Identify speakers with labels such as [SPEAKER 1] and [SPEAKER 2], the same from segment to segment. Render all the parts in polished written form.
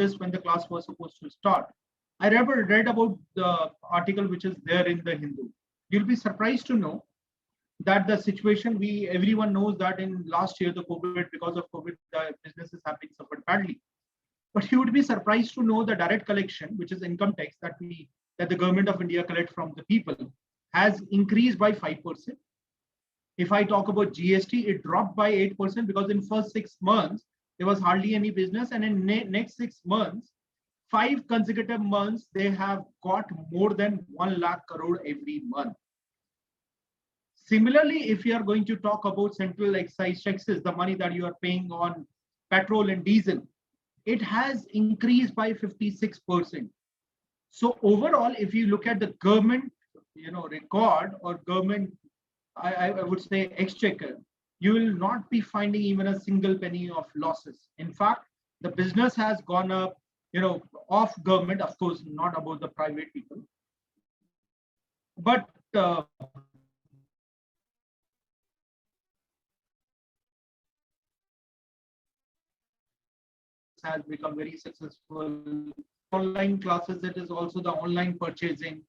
[SPEAKER 1] this when the class was supposed to start. I never read about the article which is there in the Hindu. You'll be surprised to know that the situation, everyone knows that in last year, the COVID, because of COVID, the businesses have been suffered badly. But you would be surprised to know the direct collection, which is income tax that the government of India collect from the people, has increased by 5%. If I talk about GST, it dropped by 8% because in first 6 months, there was hardly any business. And in next 6 months, 5 consecutive months, they have got more than 1 lakh crore every month. Similarly, if you are going to talk about central excise taxes, the money that you are paying on petrol and diesel, it has increased by 56%. So overall, if you look at the government, record or government, I would say exchequer, you will not be finding even a single penny of losses. In fact, the business has gone up, of government, of course, not about the private people, but has become very successful. Online classes, it is also the online purchasing,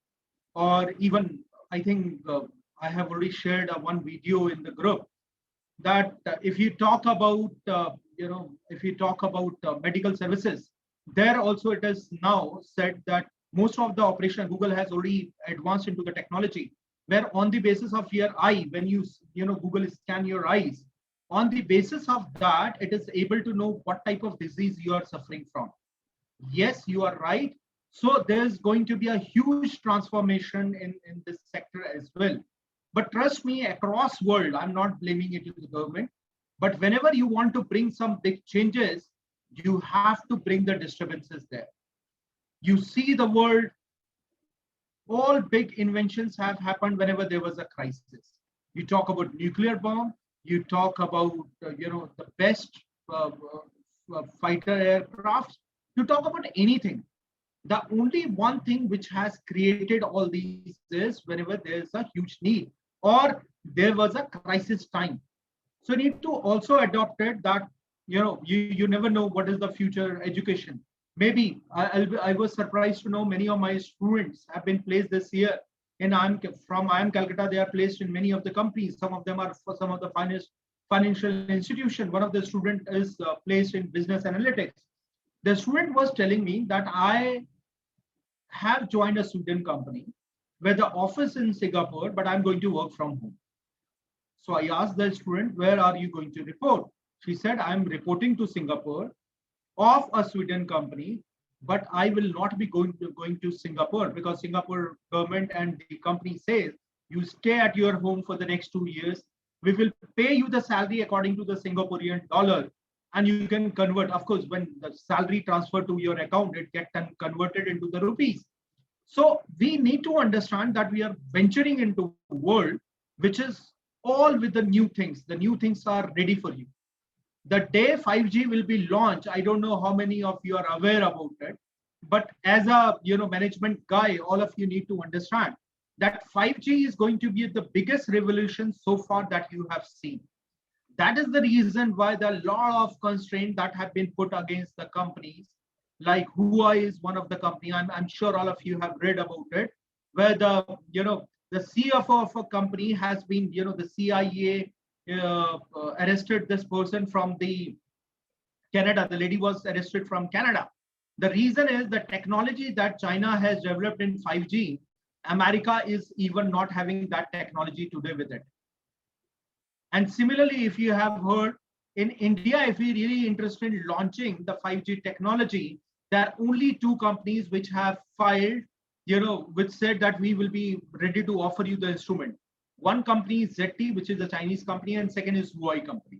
[SPEAKER 1] or even I think I have already shared one video in the group that if you talk about medical services, there also it is now said that most of the operation Google has already advanced into the technology, where on the basis of your eye, when Google scan your eyes, on the basis of that, it is able to know what type of disease you are suffering from. Yes, you are right. So there's going to be a huge transformation in this sector as well. But trust me, across world, I'm not blaming it to the government, but whenever you want to bring some big changes, you have to bring the disturbances there. You see the world, all big inventions have happened whenever there was a crisis. You talk about nuclear bomb, you talk about the best fighter aircraft, you talk about anything. The only one thing which has created all these is whenever there's a huge need or there was a crisis time. So you need to also adopt it that you never know what is the future education. Maybe I was surprised to know many of my students have been placed this year in IIM Calcutta. They are placed in many of the companies. Some of them are for some of the financial institution. One of the student is placed in business analytics. The student was telling me that I have joined a Sweden company where the office in Singapore, but I'm going to work from home. So I asked the student, where are you going to report? She said, I'm reporting to Singapore of a Sweden company, but I will not be going to Singapore because Singapore government and the company says you stay at your home for the next 2 years. We will pay you the salary according to the Singaporean dollar, and you can convert. Of course, when the salary transfer to your account, it gets converted into the rupees. So we need to understand that we are venturing into a world which is all with the new things. The new things are ready for you. The day 5G will be launched, I don't know how many of you are aware about it, but as a management guy, all of you need to understand that 5G is going to be the biggest revolution so far that you have seen. That is the reason why there are a lot of constraints that have been put against the companies. Like Huawei is one of the company. I'm sure all of you have read about it, where the CFO of a company has been, the CIA arrested this person from the Canada. The lady was arrested from Canada. The reason is the technology that China has developed in 5G, America is even not having that technology today with it. And similarly, if you have heard, in India, if you're really interested in launching the 5G technology, there are only 2 companies which have filed, which said that we will be ready to offer you the instrument. One company is ZTE, which is a Chinese company, and second is Huawei company.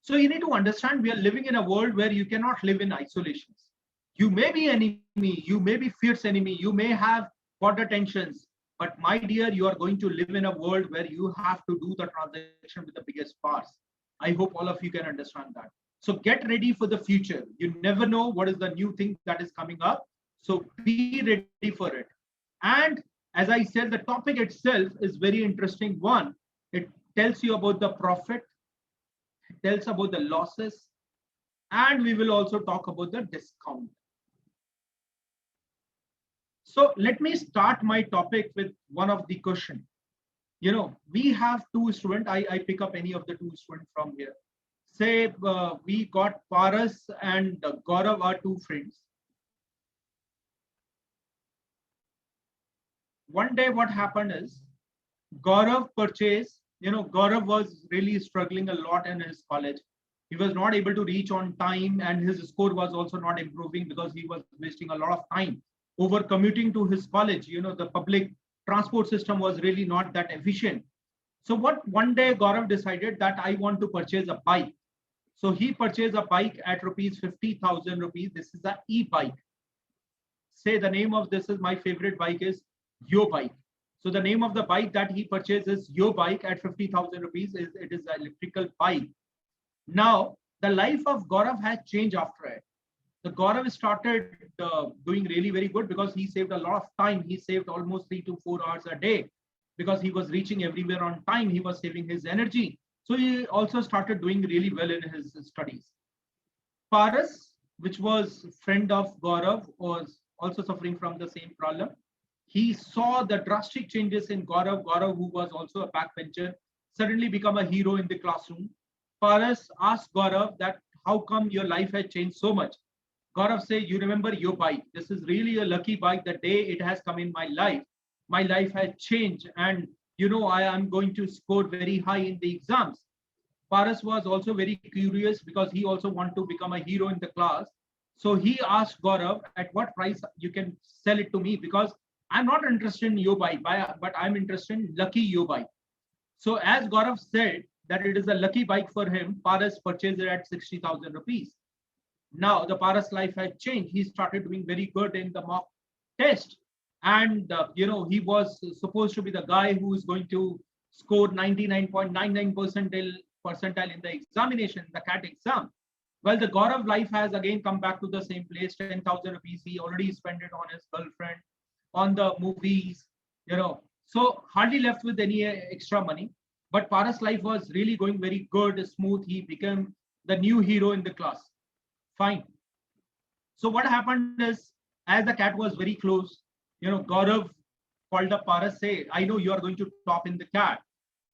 [SPEAKER 1] So you need to understand we are living in a world where you cannot live in isolations. You may be enemy, you may be fierce enemy, you may have border tensions, but my dear, you are going to live in a world where you have to do the transaction with the biggest powers. I hope all of you can understand that. So get ready for the future. You never know what is the new thing that is coming up. So be ready for it. And as I said, the topic itself is very interesting one. It tells you about the profit, it tells about the losses, and we will also talk about the discount. So let me start my topic with one of the question. We have two students. I pick up any of the two students from here. Say we got Paras and Gaurav are two friends. One day what happened is Gaurav purchased, Gaurav was really struggling a lot in his college. He was not able to reach on time and his score was also not improving because he was wasting a lot of time over commuting to his college. The public transport system was really not that efficient. So what one day Gaurav decided that I want to purchase a bike. So he purchased a bike at rupees 50,000 rupees. This is a e-bike. Say the name of this is my favorite bike is Yo Bike. So the name of the bike that he purchased is Yo Bike at 50,000 rupees. It is an electrical bike. Now the life of Gaurav has changed after it. The Gaurav started doing really very good because he saved a lot of time. He saved almost 3 to 4 hours a day because he was reaching everywhere on time. He was saving his energy. So he also started doing really well in his studies. Paras, which was friend of Gaurav, was also suffering from the same problem. He saw the drastic changes in Gaurav. Gaurav, who was also a backbencher, suddenly become a hero in the classroom. Paras asked Gaurav that how come your life has changed so much? Gaurav said, you remember your bike. This is really a lucky bike. The day it has come in my life has changed. And I am going to score very high in the exams. Paras was also very curious because he also wanted to become a hero in the class. So he asked Gaurav at what price you can sell it to me because I'm not interested in your bike, but I'm interested in lucky your bike. So as Gaurav said that it is a lucky bike for him, Paras purchased it at 60,000 rupees. Now the Paras life had changed. He started doing very good in the mock test. And, he was supposed to be the guy who is going to score 99.99 percentile in the examination, the CAT exam. Well, the Gaurav life has again come back to the same place, 10,000 rupees. He already spent it on his girlfriend, on the movies, so hardly left with any extra money. But Paras' life was really going very good, smooth. He became the new hero in the class. Fine. So what happened is, as the CAT was very close, Gaurav called up Paras, say, I know you are going to top in the CAT,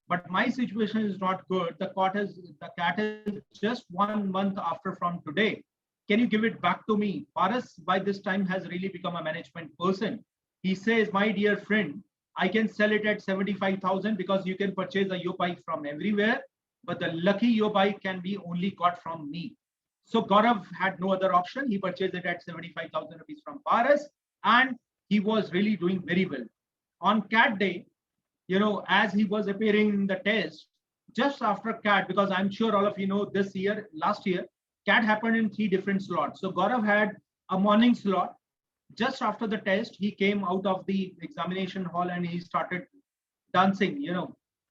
[SPEAKER 1] but my situation is not good. The CAT is just 1 month after from today. Can you give it back to me? Paras by this time has really become a management person. He says, my dear friend, I can sell it at 75,000 because you can purchase a Yo bike from everywhere, but the lucky Yo bike can be only got from me. So Gaurav had no other option. He purchased it at 75,000 rupees from Paras, and he was really doing very well. On CAT day, as he was appearing in the test, just after CAT, because I'm sure all of you know last year, CAT happened in 3 different slots. So Gaurav had a morning slot. Just after the test, he came out of the examination hall and he started dancing,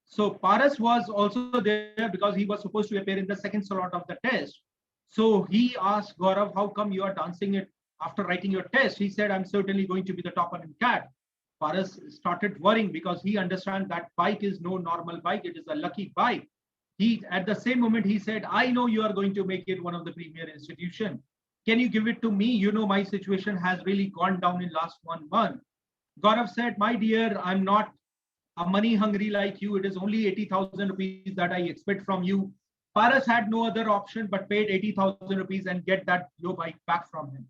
[SPEAKER 1] So Paras was also there because he was supposed to appear in the second slot of the test. So he asked Gaurav, how come you are dancing it after writing your test? He said, I'm certainly going to be the topper in CAT. Paras started worrying because he understands that bike is no normal bike. It is a lucky bike. At the same moment, he said, I know you are going to make it one of the premier institution. Can you give it to me? My situation has really gone down in last 1 month. Gaurav said, my dear, I'm not a money hungry like you. It is only 80,000 rupees that I expect from you. Paras had no other option but paid 80,000 rupees and get that Yo bike back from him.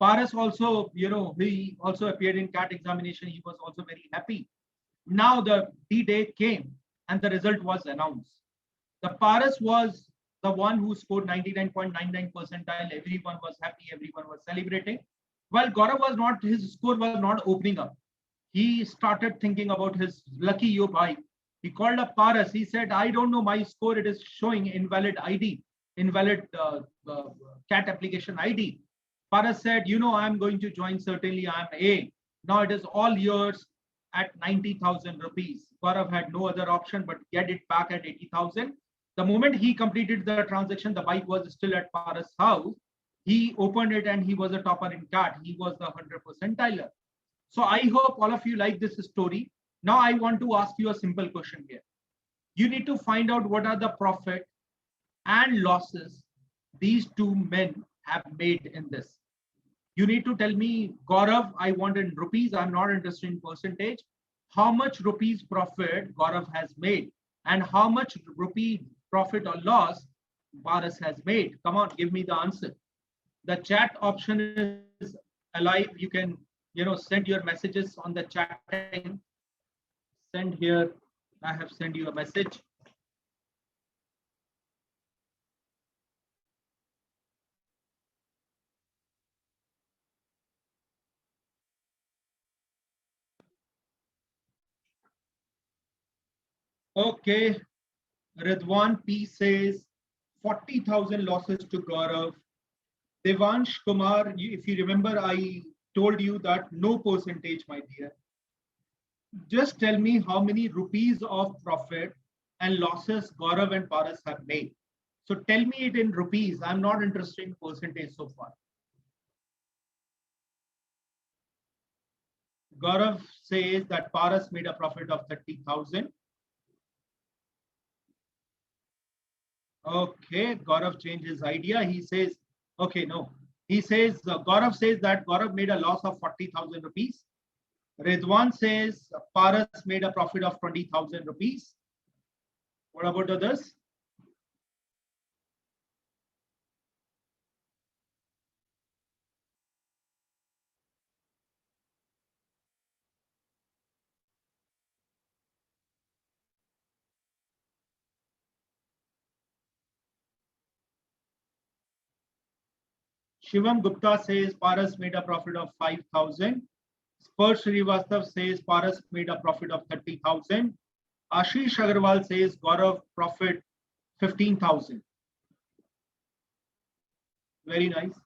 [SPEAKER 1] Paras also, he also appeared in CAT examination. He was also very happy. Now the D-day came and the result was announced. The Paras was the one who scored 99.99 percentile. Everyone was happy. Everyone was celebrating. While Gaurav was not, his score was not opening up. He started thinking about his lucky Yo bike. He called up Paras. He said, I don't know my score. It is showing invalid ID, invalid CAT application ID. Paras said, I'm going to join. Certainly, I'm A. Now it is all yours at 90,000 rupees. Gaurav had no other option but get it back at 80,000. The moment he completed the transaction, the bike was still at Paras' house. He opened it and he was a topper in CAT. He was the 100 percentiler. So I hope all of you like this story. Now I want to ask you a simple question here. You need to find out what are the profit and losses these two men have made in this. You need to tell me, Gaurav, I want in rupees. I'm not interested in percentage. How much rupees profit Gaurav has made and how much rupee profit or loss Paras has made. Come on, give me the answer. The chat option is alive. You can, send your messages on the chatting. Send here. I have sent you a message. Okay. Ridwan P says 40,000 losses to Gaurav. Devansh Kumar, if you remember, I told you that no percentage, my dear. Just tell me how many rupees of profit and losses Gaurav and Paras have made. So tell me it in rupees. I'm not interested in percentage so far. Gaurav says that Paras made a profit of 30,000. Okay, Gaurav changed his idea. He says, okay, no. He says, Gaurav says that Gaurav made a loss of 40,000 rupees. Ridwan says Paras made a profit of 20,000 rupees. What about others? Shivam Gupta says Paras made a profit of 5,000. Spur Srivastav says Paras made a profit of 30,000. Ashish Agarwal says Gaurav profit 15,000. Very nice.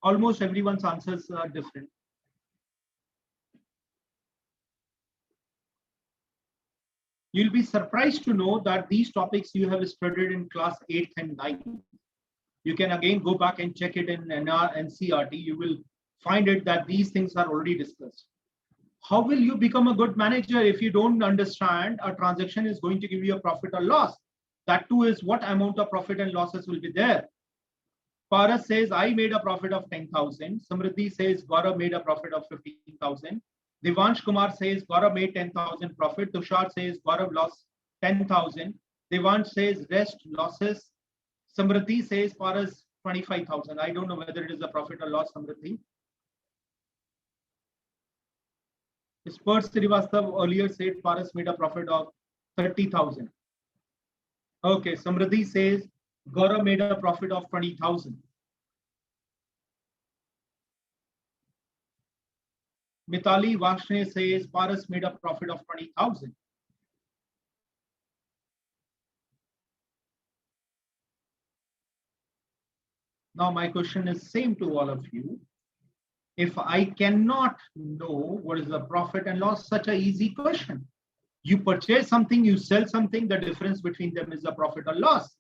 [SPEAKER 1] Almost everyone's answers are different. You'll be surprised to know that these topics you have studied in class 8th and 9th. You can again go back and check it in NR and CRT. You will find it that these things are already discussed. How will you become a good manager if you don't understand a transaction is going to give you a profit or loss? That too is what amount of profit and losses will be there. Paras says, I made a profit of 10,000. Samriddhi says, Gaurav made a profit of 15,000. Devansh Kumar says, Gaurav made 10,000 profit. Tushar says, Gaurav lost 10,000. Devansh says, rest losses. Samriddhi says, Paras 25,000. I don't know whether it is a profit or loss, Samriddhi. Spur Srivastav earlier said Paras made a profit of 30,000. Okay, Samriddhi says Gaurav made a profit of 20,000. Mitali Vashne says Paras made a profit of 20,000. Now my question is same to all of you. If I cannot know what is the profit and loss, such an easy question. You purchase something, you sell something, the difference between them is the profit or loss.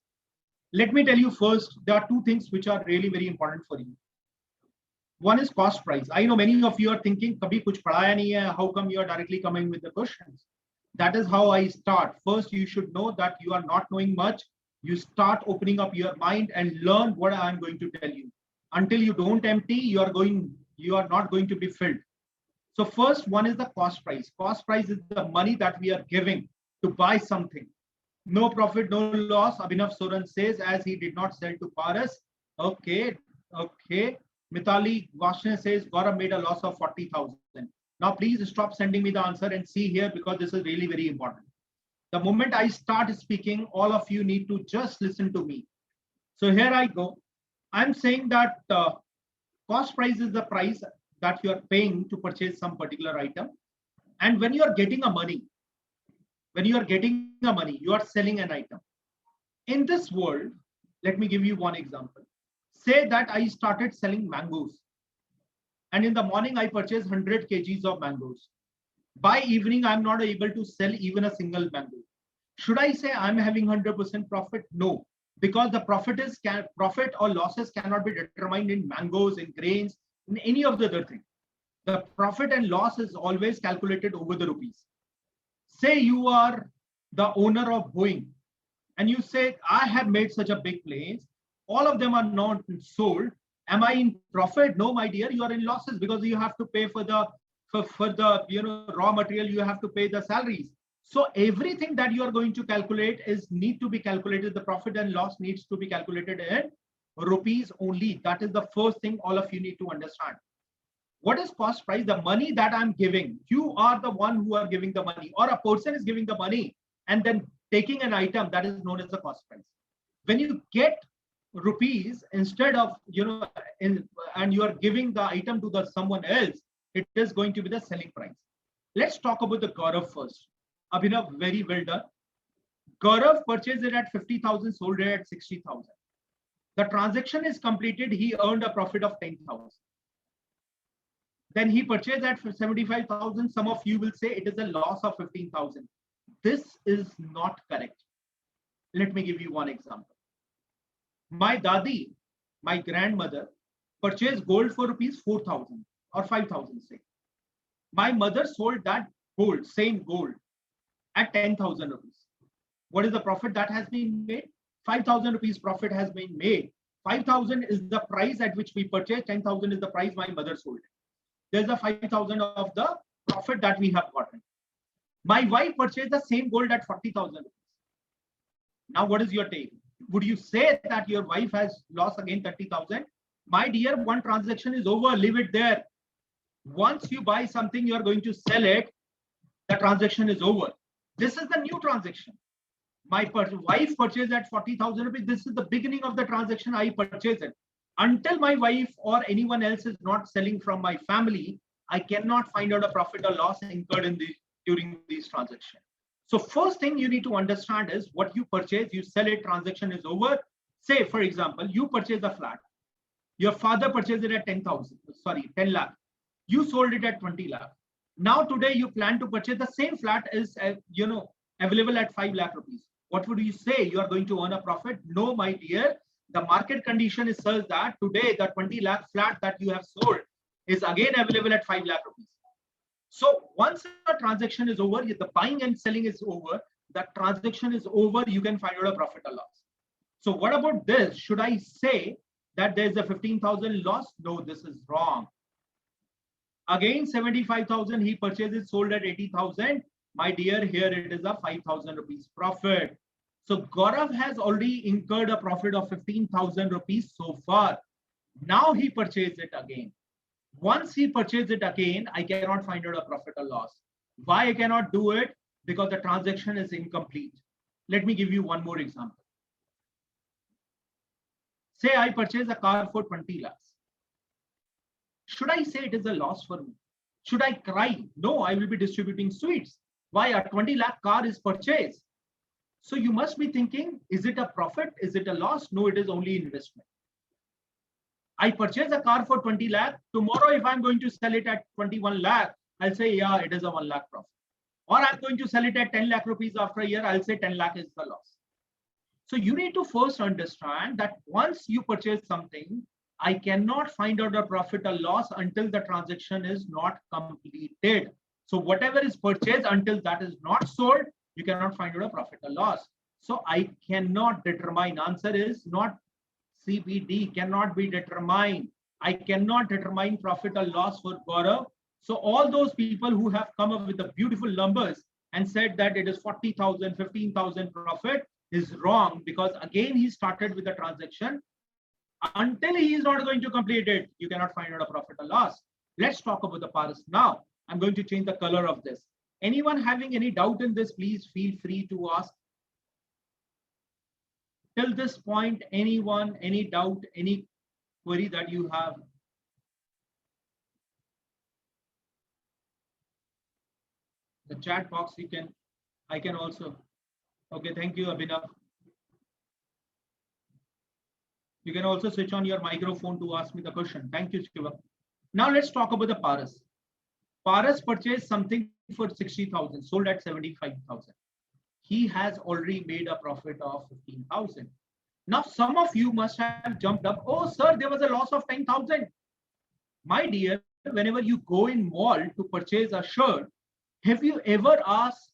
[SPEAKER 1] Let me tell you first, there are two things which are really very important for you. One is cost price. I know many of you are thinking, kabhi kuch padhaya nahi hai, how come you are directly coming with the questions? That is how I start. First, you should know that you are not knowing much. You start opening up your mind and learn what I am going to tell you. Until you don't empty, you are not going to be filled. So first one is the cost price. Cost price is the money that we are giving to buy something. No profit, no loss. Abhinav Soran says, as he did not sell to Paras. Okay. Mitali Vashne says, Gaurav made a loss of 40,000. Now, please stop sending me the answer and see here because this is really very important. The moment I start speaking, all of you need to just listen to me. So here I go. I'm saying that cost price is the price that you are paying to purchase some particular item. And when you are getting a money, you are selling an item. In this world, let me give you one example. Say that I started selling mangoes. And in the morning, I purchased 100 kgs of mangoes. By evening, I'm not able to sell even a single mango. Should I say I'm having 100% profit? No, because the profit or losses cannot be determined in mangoes, in grains, in any of the other thing. The profit and loss is always calculated over the rupees. Say you are the owner of Boeing and you say, I have made such a big plane all of them are not sold. Am I in profit? No, my dear, you are in losses because you have to pay for the raw material, you have to pay the salaries. So everything that you are going to calculate need to be calculated. The profit and loss needs to be calculated in rupees only. That is the first thing all of you need to understand. What is cost price? The money that I'm giving, you are the one who are giving the money, or a person is giving the money and then taking an item, that is known as the cost price. When you get rupees instead of, and you are giving the item to the someone else, it is going to be the selling price. Let's talk about the Gaurav first. Abhinav, very well done. Gaurav purchased it at 50,000, sold it at 60,000. The transaction is completed. He earned a profit of 10,000. Then he purchased at 75,000. Some of you will say it is a loss of 15,000. This is not correct. Let me give you one example. My dadi, my grandmother, purchased gold for rupees 4,000 or 5,000, say. My mother sold that gold, same gold, at 10,000 rupees. What is the profit that has been made? 5,000 rupees profit has been made. 5,000 is the price at which we purchased. 10,000 is the price my mother sold it. There's a 5,000 of the profit that we have gotten. My wife purchased the same gold at 40,000 rupees. Now, what is your take? Would you say that your wife has lost again 30,000? My dear, one transaction is over. Leave it there. Once you buy something, you are going to sell it. The transaction is over. This is the new transaction. My wife purchased at 40,000 rupees. This is the beginning of the transaction. I purchased it. Until my wife or anyone else is not selling from my family, I cannot find out a profit or loss incurred during these transactions. So first thing you need to understand is what you purchase, you sell it, transaction is over. Say, for example, you purchase a flat. Your father purchased it at 10 lakh. You sold it at 20 lakh. Now today you plan to purchase the same flat is available at 5 lakh rupees. What would you say? You are going to earn a profit? No, my dear. The market condition is such that today the 20 lakh flat that you have sold is again available at 5 lakh rupees. So once the transaction is over, the buying and selling is over, the transaction is over, you can find out a profit or loss. So what about this? Should I say that there's a 15,000 loss? No, this is wrong. Again, 75,000 he purchases, sold at 80,000. My dear, here it is a 5,000 rupees profit. So Gaurav has already incurred a profit of 15,000 rupees so far. Now he purchased it again. Once he purchased it again, I cannot find out a profit or loss. Why I cannot do it? Because the transaction is incomplete. Let me give you one more example. Say I purchase a car for 20 lakhs. Should I say it is a loss for me? Should I cry? No, I will be distributing sweets. Why? A 20 lakh car is purchased. So you must be thinking, is it a profit? Is it a loss? No, it is only investment. I purchase a car for 20 lakh. Tomorrow, if I'm going to sell it at 21 lakh, I'll say, yeah, it is a 1 lakh profit. Or I'm going to sell it at 10 lakh rupees after a year, I'll say 10 lakh is the loss. So you need to first understand that once you purchase something, I cannot find out a profit or loss until the transaction is not completed. So whatever is purchased until that is not sold, you cannot find out a profit or loss. So I cannot determine. Answer is not CBD, cannot be determined. I cannot determine profit or loss for Gaurav. So all those people who have come up with the beautiful numbers and said that it is 40,000, 15,000 profit is wrong, because again, he started with the transaction. Until he is not going to complete it, you cannot find out a profit or loss. Let's talk about the Paras now. I'm going to change the color of this. Anyone having any doubt in this, please feel free to ask. Till this point, anyone, any doubt, any query that you have? The chat box, I can also. Okay, thank you, Abhinav. You can also switch on your microphone to ask me the question. Thank you, Shiva. Now let's talk about the Paras. Paras purchased something for 60,000, sold at 75,000. He has already made a profit of 15,000. Now, some of you must have jumped up. Oh, sir, there was a loss of 10,000. My dear, whenever you go in mall to purchase a shirt, have you ever asked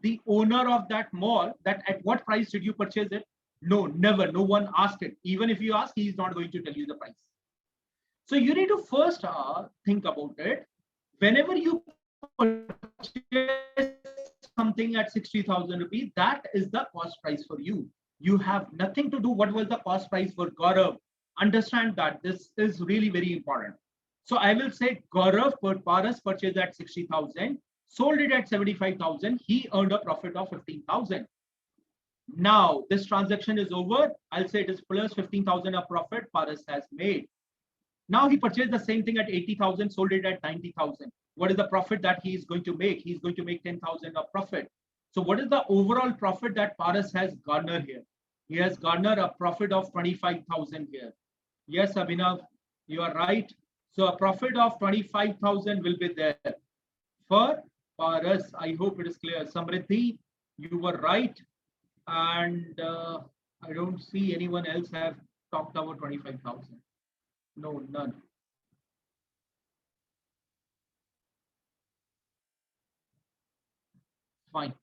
[SPEAKER 1] the owner of that mall that at what price did you purchase it? No, never. No one asked it. Even if you ask, he is not going to tell you the price. So you need to first think about it. Whenever you purchase something at 60,000 rupees, that is the cost price for you. You have nothing to do what was the cost price for Gaurav. Understand that this is really very important. So I will say Gaurav Paras purchased at 60,000, sold it at 75,000. He earned a profit of 15,000. Now this transaction is over. I'll say it is plus 15,000 of profit Paras has made. Now he purchased the same thing at 80,000, sold it at 90,000. What is the profit that he is going to make? He's going to make 10,000 of profit. So what is the overall profit that Paras has garnered here? He has garnered a profit of 25,000 here. Yes, Abhinav, you are right. So a profit of 25,000 will be there for Paras. I hope it is clear. Samriddhi, you were right. And I don't see anyone else have talked about 25,000. No, none. Fine.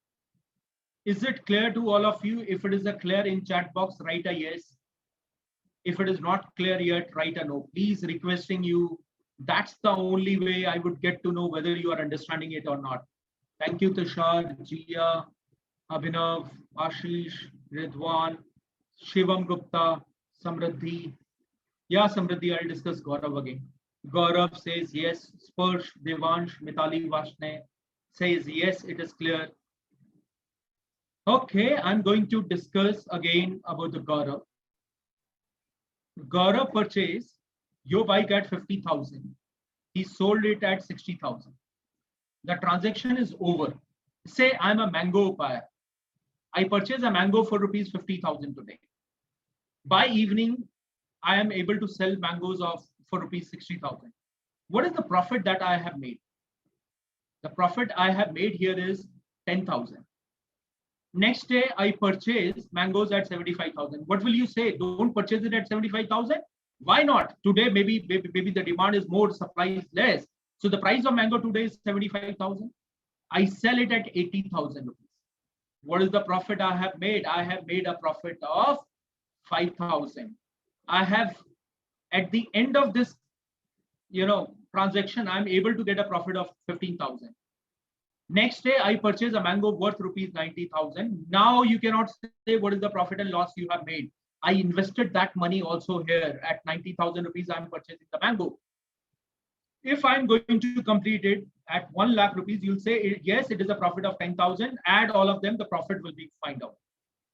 [SPEAKER 1] Is it clear to all of you? If it is a clear in chat box, write a yes. If it is not clear yet, write a no. Please requesting you. That's the only way I would get to know whether you are understanding it or not. Thank you, Tushar, Jia, Abhinav, Ashish, Ridwan, Shivam Gupta, Samriddhi. Yeah, Samriddhi, I'll discuss Gaurav again. Gaurav says yes. Sparsh, Devansh, Mitali Vashne says yes, it is clear. Okay, I'm going to discuss again about the Gaurav. Gaurav purchased your bike at 50,000. He sold it at 60,000. The transaction is over. Say I'm a mango buyer. I purchase a mango for rupees 50,000 today. By evening, I am able to sell mangoes for rupees 60,000. What is the profit that I have made? The profit I have made here is 10,000. Next day, I purchase mangoes at 75,000. What will you say? Don't purchase it at 75,000? Why not? Today, maybe the demand is more, supply is less. So the price of mango today is 75,000. I sell it at 80,000 rupees. What is the profit I have made? I have made a profit of 5,000. I have, at the end of this, transaction, I'm able to get a profit of 15,000. Next day, I purchase a mango worth rupees 90,000. Now you cannot say what is the profit and loss you have made. I invested that money also here at 90,000 rupees. I'm purchasing the mango. If I'm going to complete it at 1 lakh rupees, you'll say, yes, it is a profit of 10,000. Add all of them, the profit will be find out.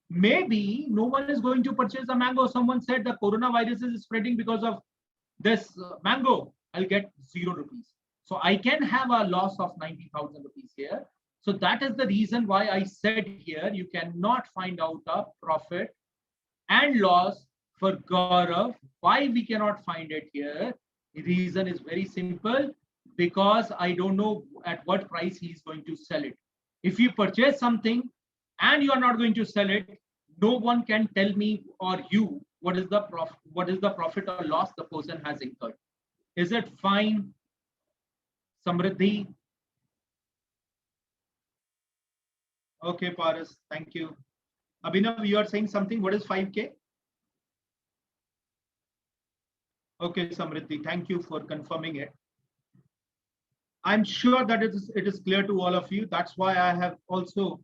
[SPEAKER 1] Maybe no one is going to purchase the mango. Someone said the coronavirus is spreading because of this mango. I'll get 0 rupees. So I can have a loss of 90,000 rupees here. So that is the reason why I said here, you cannot find out a profit and loss for Gaurav. Why we cannot find it here? The reason is very simple, because I don't know at what price he is going to sell it. If you purchase something and you are not going to sell it, no one can tell me or you what is the profit or loss the person has incurred. Is it fine? Samriddhi? Okay, Paras, thank you. Abhinav, you are saying something. What is 5K? Okay, Samriddhi, thank you for confirming it. I'm sure that it is clear to all of you. That's why I have also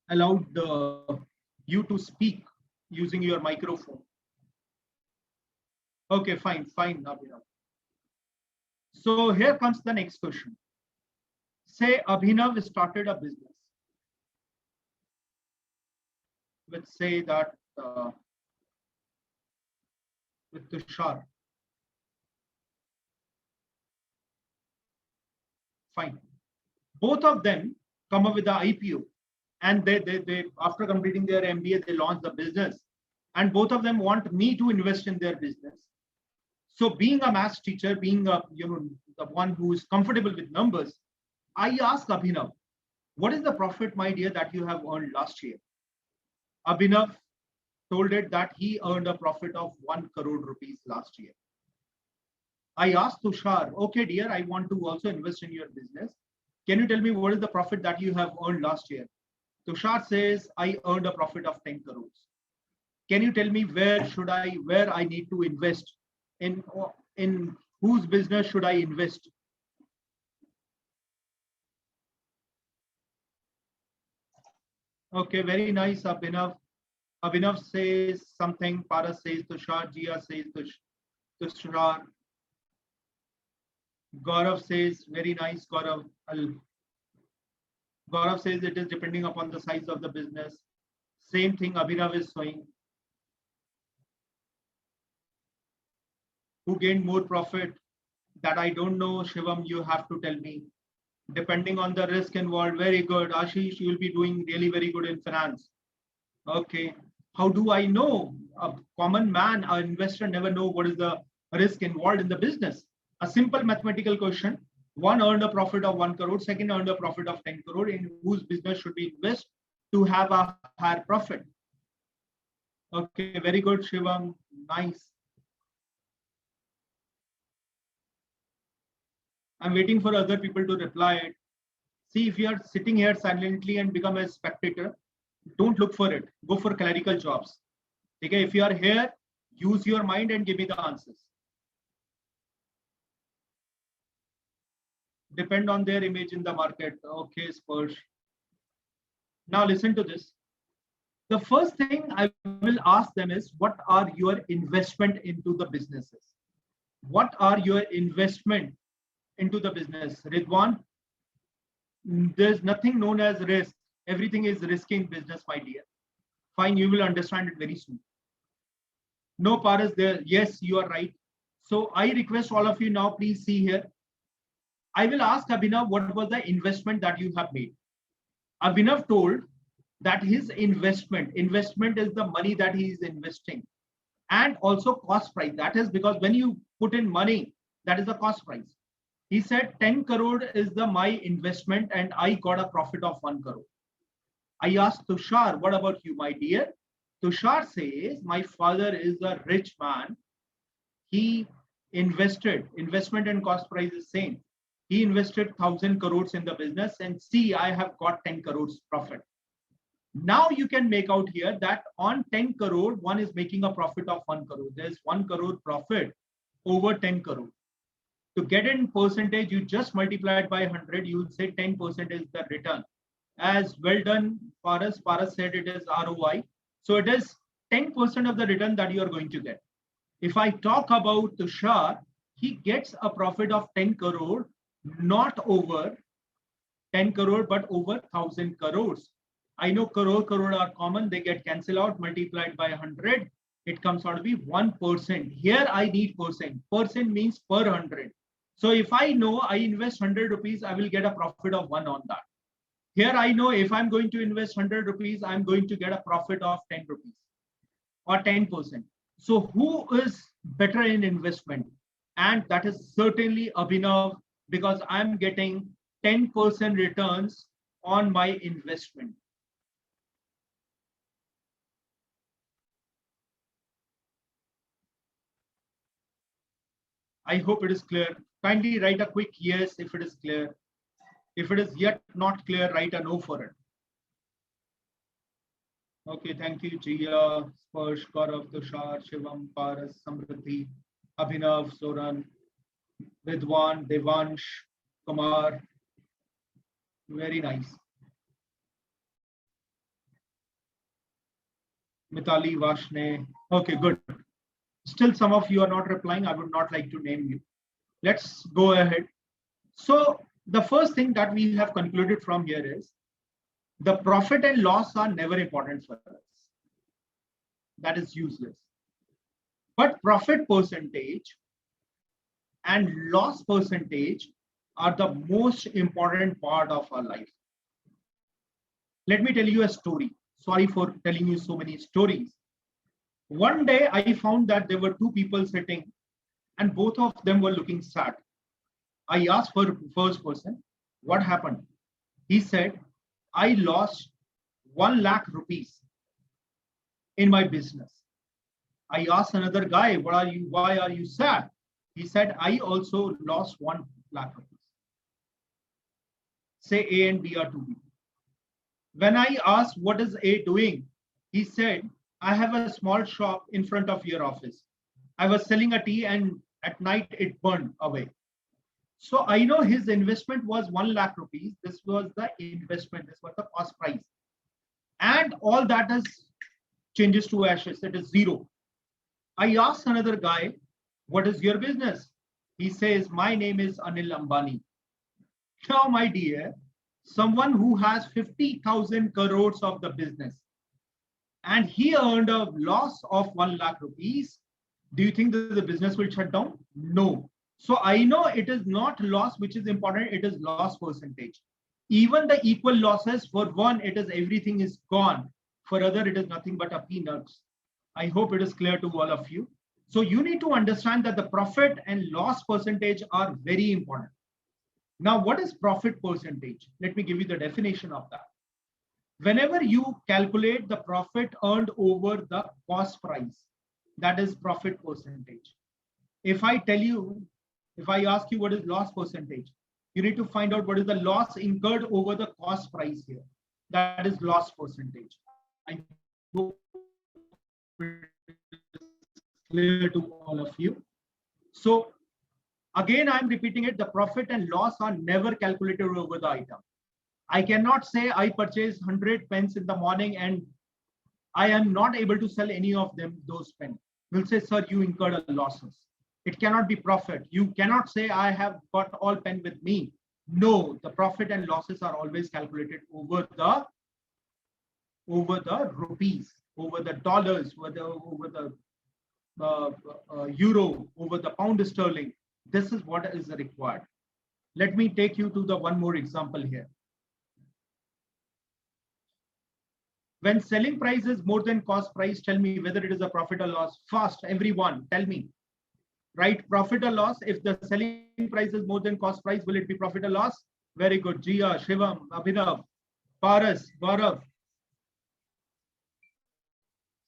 [SPEAKER 1] allowed you to speak using your microphone. Okay, fine, Abhinav. So here comes the next question. Say Abhinav started a business. Let's say that with Tushar. Fine. Both of them come up with the IPO, and they after completing their MBA, they launch the business, and both of them want me to invest in their business. So being a maths teacher, being the one who is comfortable with numbers, I ask Abhinav, what is the profit, my dear, that you have earned last year? Abhinav told it that he earned a profit of 1 crore rupees last year. I asked Tushar, okay, dear, I want to also invest in your business. Can you tell me what is the profit that you have earned last year? Tushar says, I earned a profit of 10 crores. Can you tell me where I need to invest? In whose business should I invest? Okay, very nice, Abhinav. Abhinav says something, Paras says Tushar, Jia says Tushar. Gaurav says, very nice, Gaurav. Gaurav says it is depending upon the size of the business. Same thing Abhinav is showing. Who gained more profit? That I don't know, Shivam, you have to tell me. Depending on the risk involved, very good. Ashish, you will be doing really very good in finance. Okay. How do I know? A common man, an investor never know what is the risk involved in the business. A simple mathematical question. One earned a profit of 1 crore, second earned a profit of 10 crore. In whose business should we invest to have a higher profit? Okay, very good, Shivam. Nice. I'm waiting for other people to reply it. See, if you are sitting here silently and become a spectator, don't look for it. Go for clerical jobs. Okay, if you are here, use your mind and give me the answers. Depend on their image in the market. Okay, Spursh. Now listen to this. The first thing I will ask them is, what are your investment into the businesses? What are your investment into the business? Ridwan, there's nothing known as risk. Everything is risky in business, my dear. Fine, you will understand it very soon. No, Paras, there. Yes, you are right. So I request all of you now, please see here. I will ask Abhinav what was the investment that you have made. Abhinav told that his investment is the money that he is investing, and also cost price. That is because when you put in money, that is the cost price. He said 10 crore is the my investment and I got a profit of 1 crore. I asked Tushar, what about you, my dear? Tushar says, my father is a rich man. He invested, investment and cost price is same. He invested 1,000 crores in the business and see, I have got 10 crores profit. Now you can make out here that on 10 crore, one is making a profit of 1 crore. There's 1 crore profit over 10 crore. To get in percentage, you just multiply it by 100, you will say 10% is the return. As well done, Paras. Paras said it is ROI. So it is 10% of the return that you are going to get. If I talk about Tushar, he gets a profit of 10 crore, not over 10 crore, but over 1,000 crores. I know crore are common. They get cancelled out, multiplied by 100. It comes out to be 1%. Here I need percent. Percent means per 100. So if I know I invest 100 rupees, I will get a profit of 1 on that. Here I know if I'm going to invest 100 rupees, I'm going to get a profit of 10 rupees or 10%. So who is better in investment? And that is certainly Abhinav, because I'm getting 10% returns on my investment. I hope it is clear. Kindly write a quick yes if it is clear. If it is yet not clear, write a no for it. Okay, thank you, Jia, Sparsh, Gaurav, Tushar, Shivam, Paras, Samriddhi, Abhinav, Soran, Vidwan, Devansh, Kumar. Very nice. Mitali, Vashne. Okay, good. Still, some of you are not replying. I would not like to name you. Let's go ahead. So, the first thing that we have concluded from here is the profit and loss are never important for us. That is useless. But profit percentage and loss percentage are the most important part of our life. Let me tell you a story. Sorry for telling you so many stories. One day I found that there were two people sitting and both of them were looking sad. I asked for the first person, what happened? He said, I lost 1 lakh rupees in my business. I asked another guy, why are you sad? He said, I also lost 1 lakh rupees. Say A and B are two people. When I asked, what is A doing? He said, I have a small shop in front of your office. I was selling a tea and at night it burned away. So I know his investment was 1 lakh rupees. This was the investment. This was the cost price. And all that is changes to ashes. It is zero. I asked another guy, what is your business? He says, my name is Anil Ambani. Now, my dear, someone who has 50,000 crores of the business and he earned a loss of 1 lakh rupees, do you think that the business will shut down? No. So I know it is not loss which is important, it is loss percentage. Even the equal losses, for one, it is everything is gone. For other, it is nothing but a peanuts. I hope it is clear to all of you. So you need to understand that the profit and loss percentage are very important. Now, what is profit percentage? Let me give you the definition of that. Whenever you calculate the profit earned over the cost price, that is profit percentage. If I tell you, if I ask you what is loss percentage, you need to find out what is the loss incurred over the cost price here. That is loss percentage. I hope clear to all of you. So again, I'm repeating it, the profit and loss are never calculated over the item. I cannot say I purchased 100 pens in the morning and I am not able to sell any of them, those pens. We'll say, sir, you incurred a losses. It cannot be profit. You cannot say I have got all pen with me. No, the profit and losses are always calculated over the rupees, over the dollars, over the euro, over the pound sterling. This is what is required. Let me take you to the one more example here. When selling price is more than cost price, tell me whether it is a profit or loss. Fast, everyone, tell me. Right, profit or loss? If the selling price is more than cost price, will it be profit or loss? Very good. Jia, Shivam, Abhinav, Paras, Gaurav,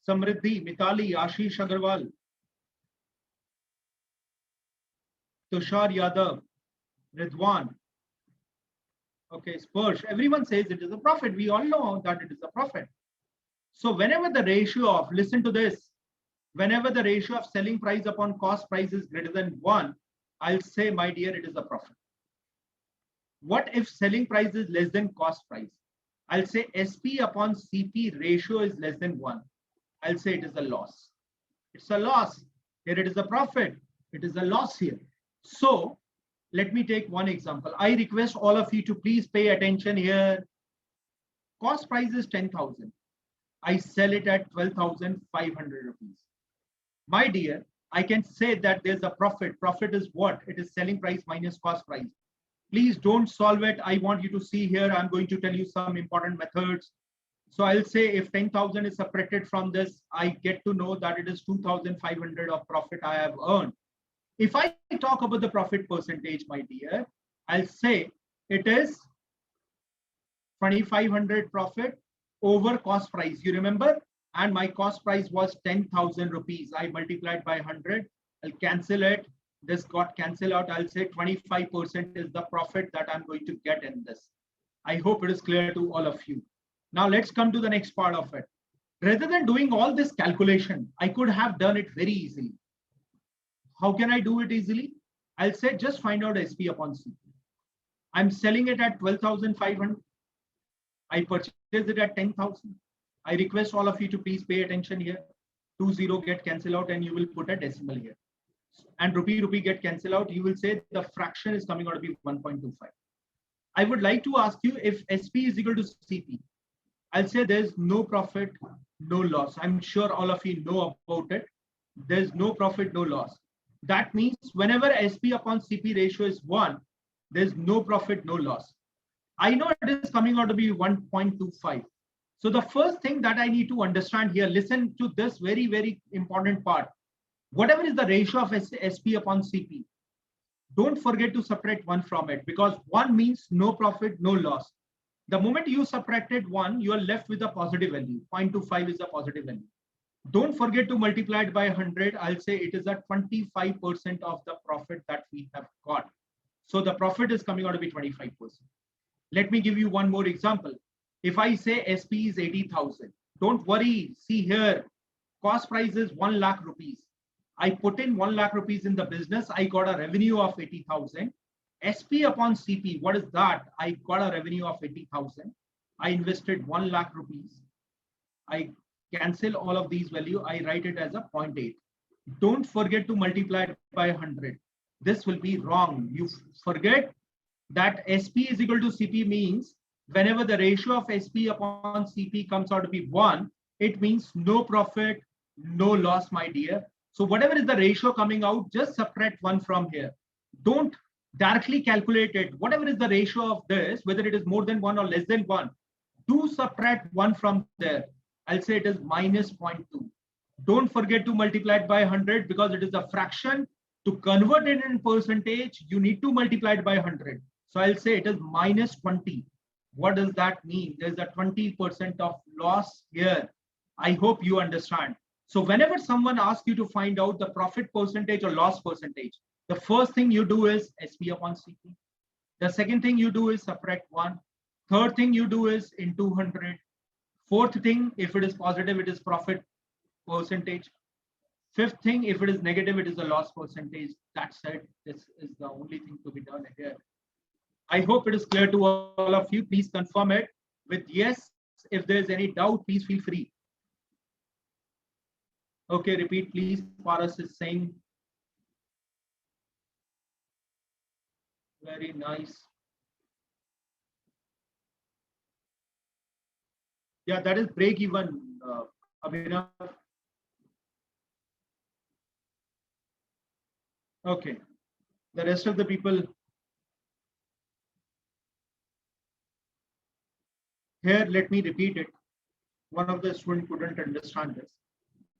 [SPEAKER 1] Samriddhi, Mitali, Ashish Agarwal, Tushar Yadav, Ridwan. Okay, Spursh. Everyone says it is a profit. We all know that it is a profit. So whenever the ratio of, listen to this, whenever the ratio of selling price upon cost price is greater than 1, I'll say, my dear, it is a profit. What if selling price is less than cost price? I'll say SP upon CP ratio is less than 1. I'll say it is a loss. It's a loss. Here it is a profit. It is a loss here. So let me take one example. I request all of you to please pay attention here. Cost price is 10,000. I sell it at 12,500 rupees. My dear, I can say that there's a profit. Profit is what? It is selling price minus cost price. Please don't solve it. I want you to see here. I'm going to tell you some important methods. So I'll say if 10,000 is separated from this, I get to know that it is 2,500 of profit I have earned. If I talk about the profit percentage, my dear, I'll say it is 2,500 profit over cost price. You remember? And my cost price was 10,000 rupees. I multiplied by 100. I'll cancel it. This got cancelled out. I'll say 25% is the profit that I'm going to get in this. I hope it is clear to all of you. Now let's come to the next part of it. Rather than doing all this calculation, I could have done it very easily. How can I do it easily? I'll say just find out SP upon CP. I'm selling it at 12,500. I purchased it at 10,000. I request all of you to please pay attention here. 20 get cancelled out and you will put a decimal here. And rupee get cancelled out. You will say the fraction is coming out to be 1.25. I would like to ask you if SP is equal to CP. I'll say there's no profit, no loss. I'm sure all of you know about it. There's no profit, no loss. That means whenever SP upon CP ratio is 1, there's no profit, no loss. I know it is coming out to be 1.25. So the first thing that I need to understand here, listen to this very, very important part. Whatever is the ratio of SP upon CP, don't forget to separate 1 from it, because 1 means no profit, no loss. The moment you subtracted 1, you are left with a positive value. 0.25 is a positive value. Don't forget to multiply it by 100. I'll say it is at 25% of the profit that we have got. So the profit is coming out to be 25%. Let me give you one more example. If I say SP is 80,000, don't worry. See here, Cost price is 1 lakh rupees. I put in 1 lakh rupees in the business. I got a revenue of 80,000. SP upon CP, what is that? I got a revenue of 80,000. I invested 1 lakh rupees. I cancel all of these value. I write it as a 0.8. Don't forget to multiply it by 100. This will be wrong. You forget that SP is equal to CP means whenever the ratio of SP upon CP comes out to be 1, it means no profit, no loss, my dear. So whatever is the ratio coming out, just subtract 1 from here. Don't directly calculate it. Whatever is the ratio of this, whether it is more than 1 or less than 1, do subtract 1 from there. I'll say it is minus 0.2. Don't forget to multiply it by 100 because it is a fraction. To convert it in percentage, you need to multiply it by 100. So I'll say it is minus 20. What does that mean? There's a 20% of loss here. I hope you understand. So whenever someone asks you to find out the profit percentage or loss percentage, the first thing you do is SP upon CP. The second thing you do is subtract 1. Third thing you do is into 100. Fourth thing, if it is positive, it is profit percentage. Fifth thing, if it is negative, it is a loss percentage. That's it. This is the only thing to be done here. I hope it is clear to all of you. Please confirm it with yes. If there is any doubt, please feel free. Okay, repeat, please. Paras is saying. Very nice. Yeah, that is break even, Abhinav. Okay. The rest of the people. Here, let me repeat it. One of the students couldn't understand this.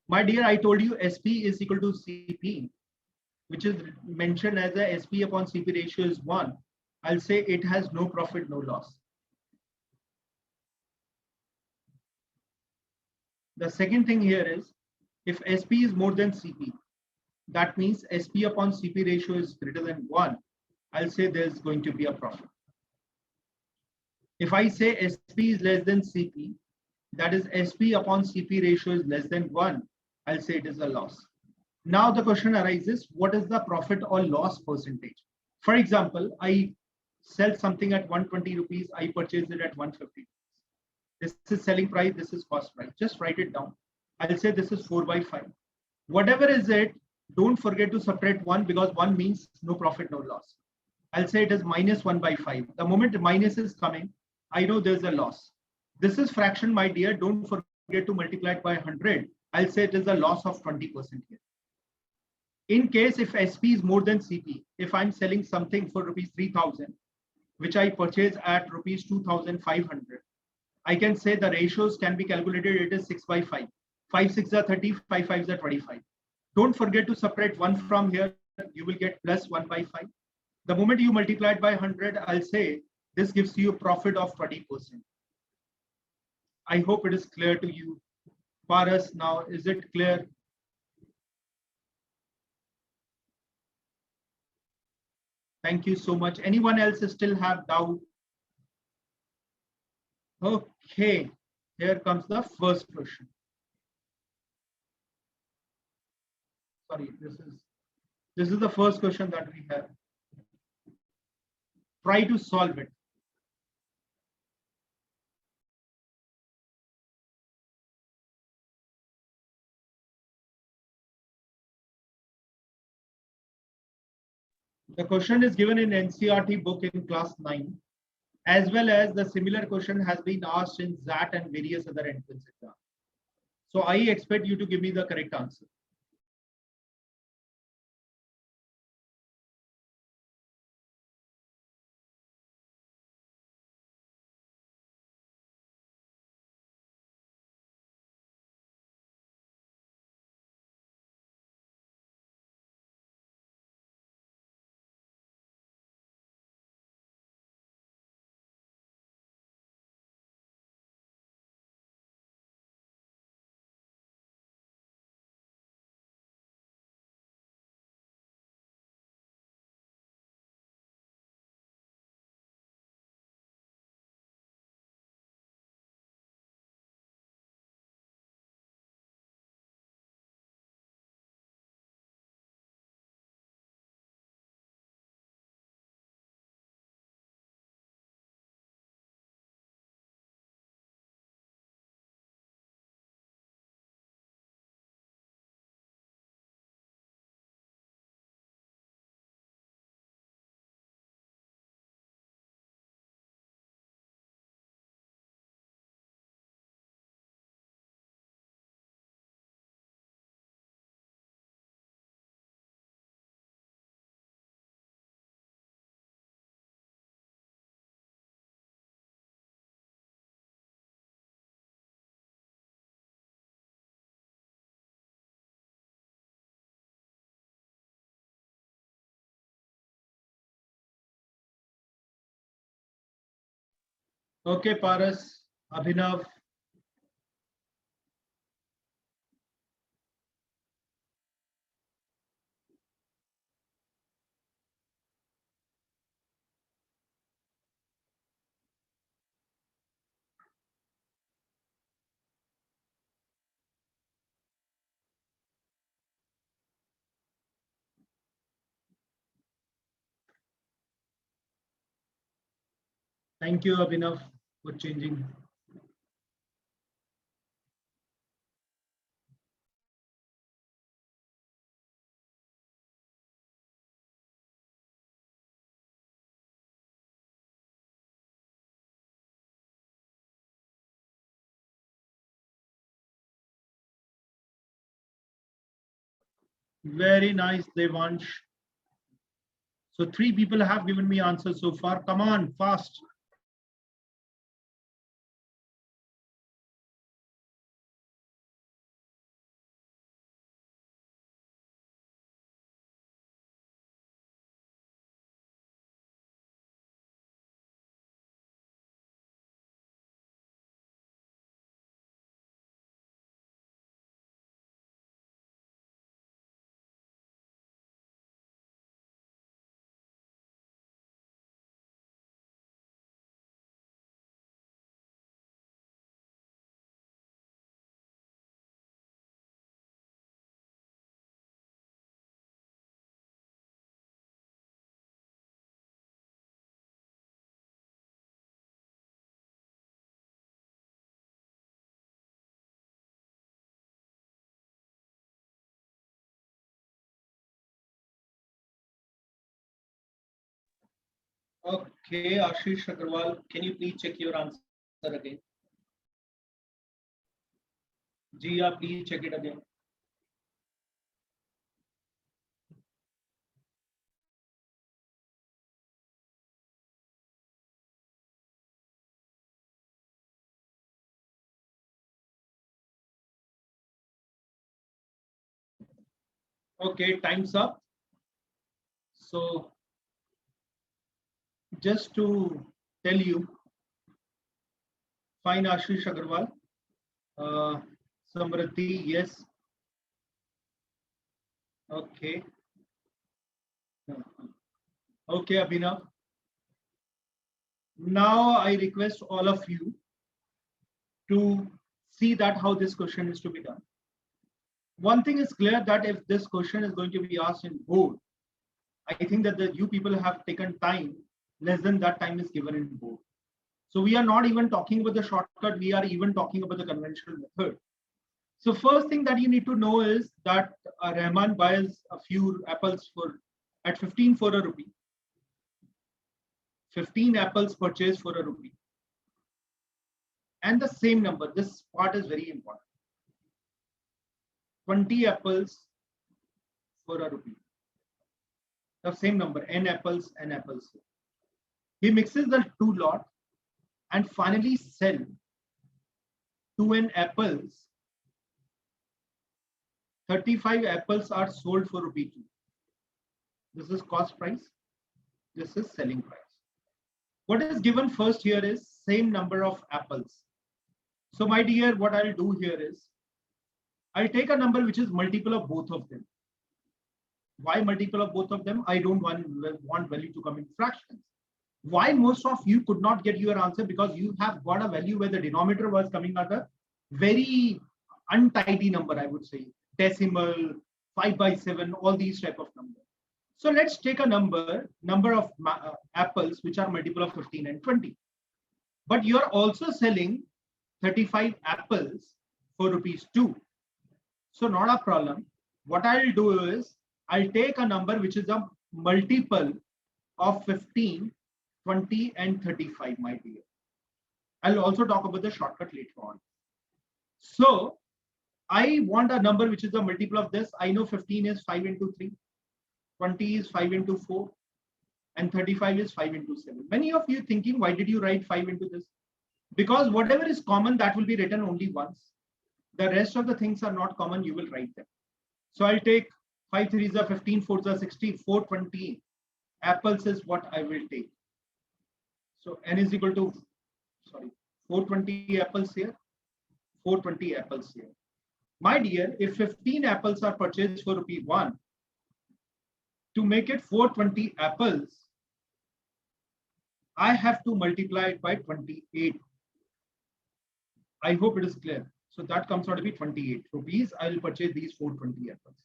[SPEAKER 1] My dear, I told you SP is equal to CP, which is mentioned as a SP upon CP ratio is 1. I'll say it has no profit, no loss. The second thing here is if SP is more than CP, that means SP upon CP ratio is greater than 1. I'll say there's going to be a profit. If I say SP is less than CP, that is SP upon CP ratio is less than 1, I'll say it is a loss. Now the question arises, what is the profit or loss percentage? For example, I sell something at 120 rupees, I purchase it at 150. This is selling price, this is cost price. Just write it down. I'll say this is 4 by 5. Whatever is it, don't forget to subtract 1 because 1 means no profit, no loss. I'll say it is minus 1 by 5. The moment minus is coming, I know there's a loss. This is fraction, my dear. Don't forget to multiply it by 100. I'll say it is a loss of 20% here. In case if SP is more than CP, if I'm selling something for rupees 3,000, which I purchase at rupees 2,500, I can say the ratios can be calculated. It is 6 by 5. 5 6 are 30, 5 5 are 25. Don't forget to subtract 1 from here. You will get plus 1 by 5. The moment you multiply it by 100, I'll say this gives you a profit of 20%. I hope it is clear to you. Paras, now is it clear? Thank you so much. Anyone else still have doubt? Okay, here comes the first question. Sorry, this is the first question that we have. Try to solve it. The question is given in NCERT book in class 9, as well as the similar question has been asked in XAT and various other entrance exams. So I expect you to give me the correct answer. Okay, Paras, Abhinav. Thank you, Abhinav, for changing. Very nice, Devansh. So 3 people have given me answers so far. Come on, fast. Okay, Ashish Agarwal, can you please check your answer again? Jia, please check it again. Okay, time's up. So just to tell you, fine, Ashish Agarwal. Samriti, yes. Okay. Okay, Abhinav. Now I request all of you to see that how this question is to be done. One thing is clear that if this question is going to be asked in board, I think that you people have taken time, less than that time is given in board. So we are not even talking about the shortcut, we are even talking about the conventional method. So first thing that you need to know is that Rahman buys a few apples for at 15 for a rupee. 15 apples purchased for a rupee. And the same number, this part is very important. 20 apples for a rupee. The same number, n apples, n apples. He mixes the two lot and finally sell 2n apples. 35 apples are sold for rupee 2. This is cost price. This is selling price. What is given first here is same number of apples. So my dear, what I'll do here is I'll take a number which is multiple of both of them. Why multiple of both of them? I don't want value to come in fractions. Why most of you could not get your answer? Because you have got a value where the denominator was coming at a very untidy number, I would say. Decimal, 5/7, all these type of numbers. So let's take a number of apples which are multiple of 15 and 20. But you're also selling 35 apples for rupees 2. So not a problem. What I'll do is I'll take a number which is a multiple of 15, 20 and 35, my dear. I'll also talk about the shortcut later on. So I want a number which is a multiple of this. I know 15 is 5 into 3, 20 is 5 into 4, and 35 is 5 into 7. Many of you thinking, why did you write 5 into this? Because whatever is common, that will be written only once. The rest of the things are not common, you will write them. So I'll take 5 3s are 15, 4s are 60, 420. Apples is what I will take. So n is equal to sorry, 420 apples here, 420 apples here. My dear, if 15 apples are purchased for rupee 1, to make it 420 apples, I have to multiply it by 28. I hope it is clear. So that comes out to be 28 rupees. I will purchase these 420 apples.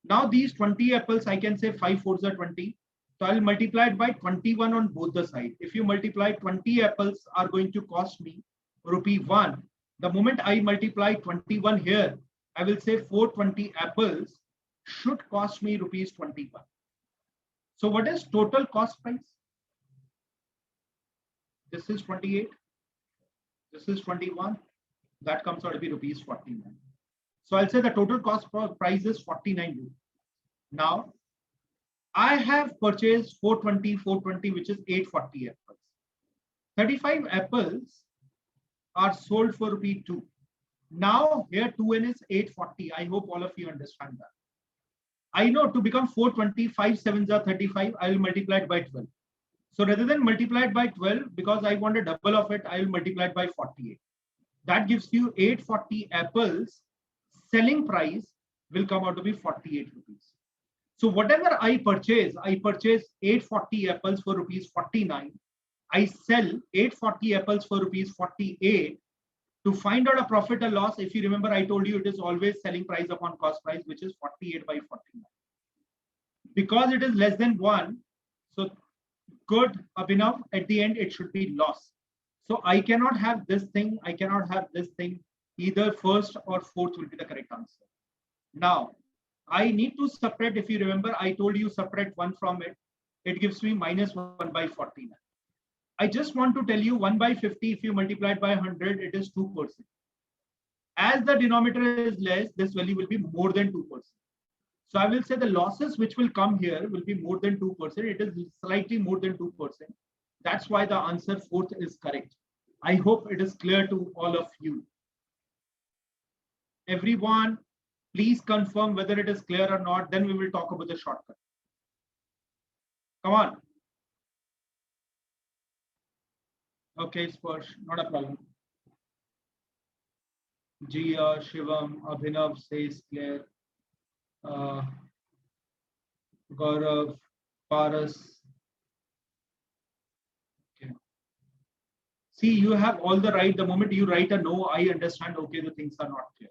[SPEAKER 1] Now these 20 apples, I can say 5 fours are 20. So I'll multiply it by 21 on both the sides. If you multiply 20 apples are going to cost me rupee 1. The moment I multiply 21 here, I will say 420 apples should cost me rupees 21. So what is total cost price? This is 28. This is 21. That comes out to be rupees 49. So I'll say the total cost price is 49 rupees. Now, I have purchased 420, which is 840 apples. 35 apples are sold for rupee 2. Now, here 2n is 840. I hope all of you understand that. I know to become 420, 5 sevens are 35. I will multiply it by 12. So rather than multiply it by 12, because I want a double of it, I will multiply it by 48. That gives you 840 apples. Selling price will come out to be 48 rupees. So whatever I purchase 840 apples for rupees 49. I sell 840 apples for rupees 48. To find out a profit or loss, if you remember, I told you it is always selling price upon cost price, which is 48 by 49. Because it is less than 1, so good, Abhinav, at the end it should be loss. So I cannot have this thing, I cannot have this thing. Either first or fourth will be the correct answer. Now, I need to separate, if you remember, I told you separate 1 from it. It gives me minus 1 by 49. I just want to tell you 1 by 50, if you multiply it by 100, it is 2%. As the denominator is less, this value will be more than 2%. So I will say the losses which will come here will be more than 2%. It is slightly more than 2%. That's why the answer fourth is correct. I hope it is clear to all of you. Everyone, please confirm whether it is clear or not. Then we will talk about the shortcut. Come on. Okay, Sparsh, not a problem. Jia, Shivam, Abhinav says clear. Gaurav, Paras. Okay. See, you have all the right. The moment you write a no, I understand, okay, the things are not clear.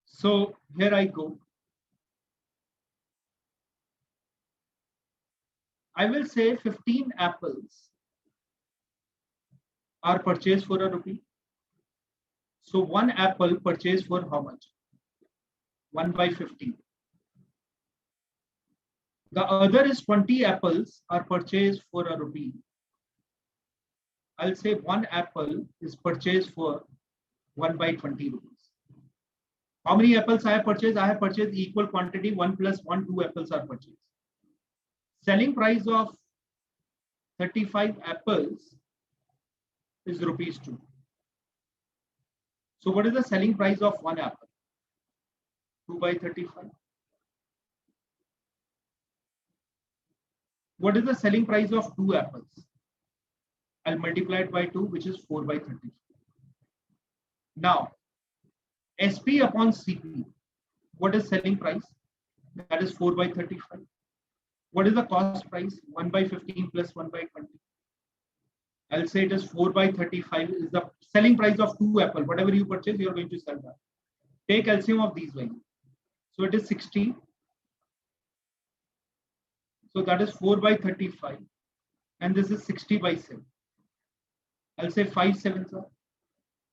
[SPEAKER 1] So here I go. I will say 15 apples are purchased for a rupee. So 1 apple purchased for how much? 1 by 15. The other is 20 apples are purchased for a rupee. I'll say 1 apple is purchased for 1 by 20 rupees. How many apples I have purchased? I have purchased equal quantity, 1 plus 1, 2 apples are purchased. Selling price of 35 apples is rupees 2. So what is the selling price of 1 apple? 2 by 35. What is the selling price of 2 apples? I'll multiply it by 2, which is 4 by 35. Now, SP upon CP, what is selling price? That is 4 by 35. What is the cost price? 1 by 15 plus 1 by 20. I'll say it is 4 by 35 is the selling price of 2 apple. Whatever you purchase, you are going to sell that. Take LCM of these values. So it is 60. So that is 4 by 35. And this is 60 by 7. I'll say 5 sevens are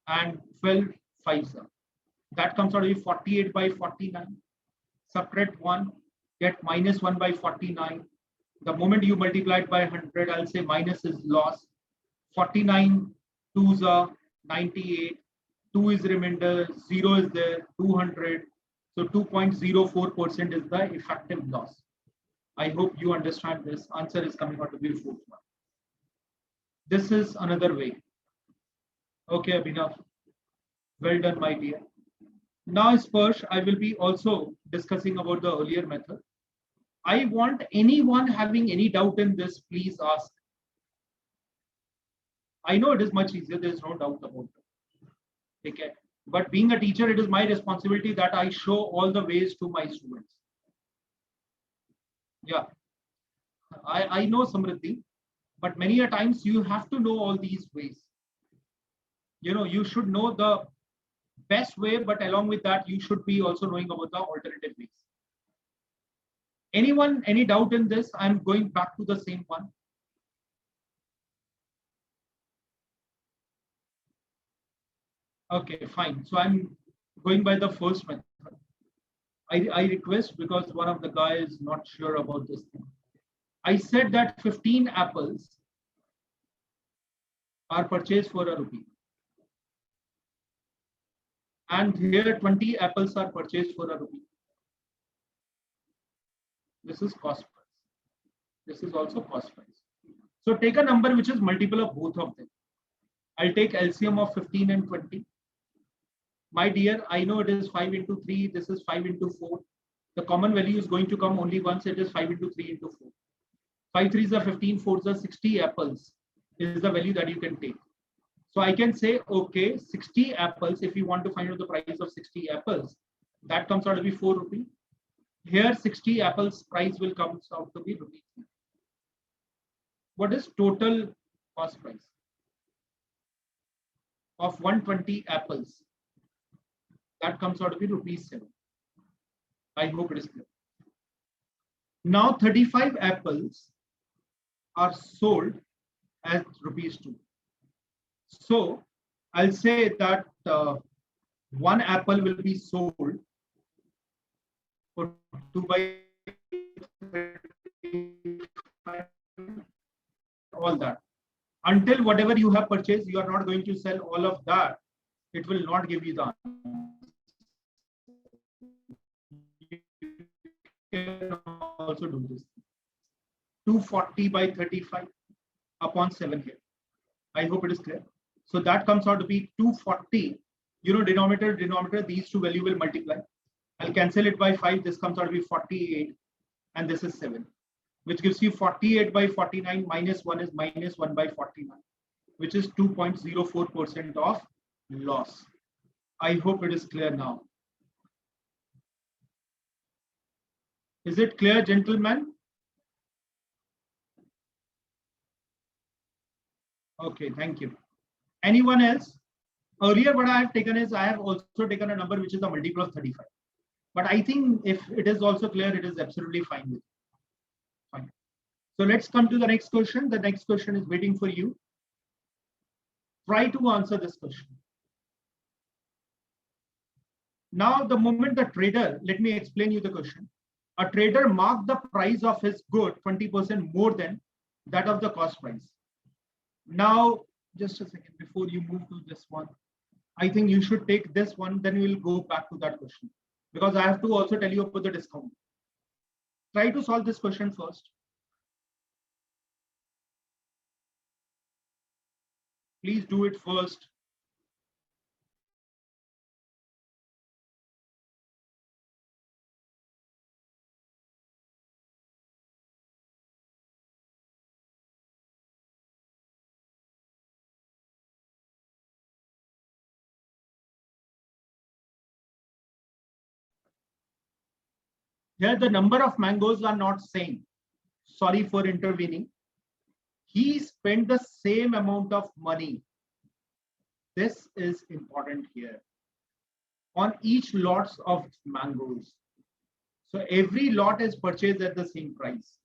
[SPEAKER 1] and 12 fives are. That comes out to be 48 by 49. Subtract 1, get minus 1 by 49. The moment you multiply it by 100, I'll say minus is loss. 49 2s are 98. 2 is remainder, 0 is there, 200. So 2.04% is the effective loss. I hope you understand this. Answer is coming out to be 4th one. This is another way. Okay, Abhinav. Well done, my dear. Now, Sparsh, I will be also discussing about the earlier method. I want anyone having any doubt in this, please ask. I know it is much easier, there's no doubt about it. Okay. But being a teacher, it is my responsibility that I show all the ways to my students. Yeah, I know Samriddhi, but many a times you have to know all these ways. You know, you should know the best way, but along with that, you should be also knowing about the alternative ways. Anyone, any doubt in this? I'm going back to the same one. Okay, fine. So I'm going by the first method. I request because one of the guy is not sure about this thing. I said that 15 apples are purchased for a rupee. And here 20 apples are purchased for a rupee. This is cost price. This is also cost price. So take a number which is multiple of both of them. I'll take LCM of 15 and 20. My dear, I know it is 5 into 3. This is 5 into 4. The common value is going to come only once. It is 5 into 3 into 4. 5 3s are 15, 4s are 60 apples is the value that you can take. So I can say, okay, 60 apples, if you want to find out the price of 60 apples, that comes out to be 4 rupees. Here, 60 apples price will come out to be rupee. What is total cost price of 120 apples? That comes out to be rupees 7. I hope it is clear. Now 35 apples are sold as rupees 2. So I'll say that one apple will be sold for 2 by 35, all that. Until whatever you have purchased, you are not going to sell all of that. It will not give you the answer. You can also do this. 240 by 35 upon 7 here. I hope it is clear. So that comes out to be 240. You know, denominator, these two value will multiply. I'll cancel it by 5. This comes out to be 48. And this is 7, which gives you 48 by 49 minus 1 is minus 1 by 49, which is 2.04% of loss. I hope it is clear now. Is it clear, gentlemen? Okay, thank you. Anyone else? Earlier, what I have taken is I have also taken a number which is a multiple of 35. But I think if it is also clear, it is absolutely fine with you. Fine. So let's come to the next question. The next question is waiting for you. Try to answer this question. Now, the moment the trader, let me explain you the question. A trader marked the price of his good 20% more than that of the cost price. Now, just a second before you move to this one. I think you should take this one, then we will go back to that question. Because I have to also tell you about the discount. Try to solve this question first. Please do it first. Here, the number of mangoes are not same. Sorry for intervening. He spent the same amount of money. This is important here. On each lots of mangoes. So every lot is purchased at the same price.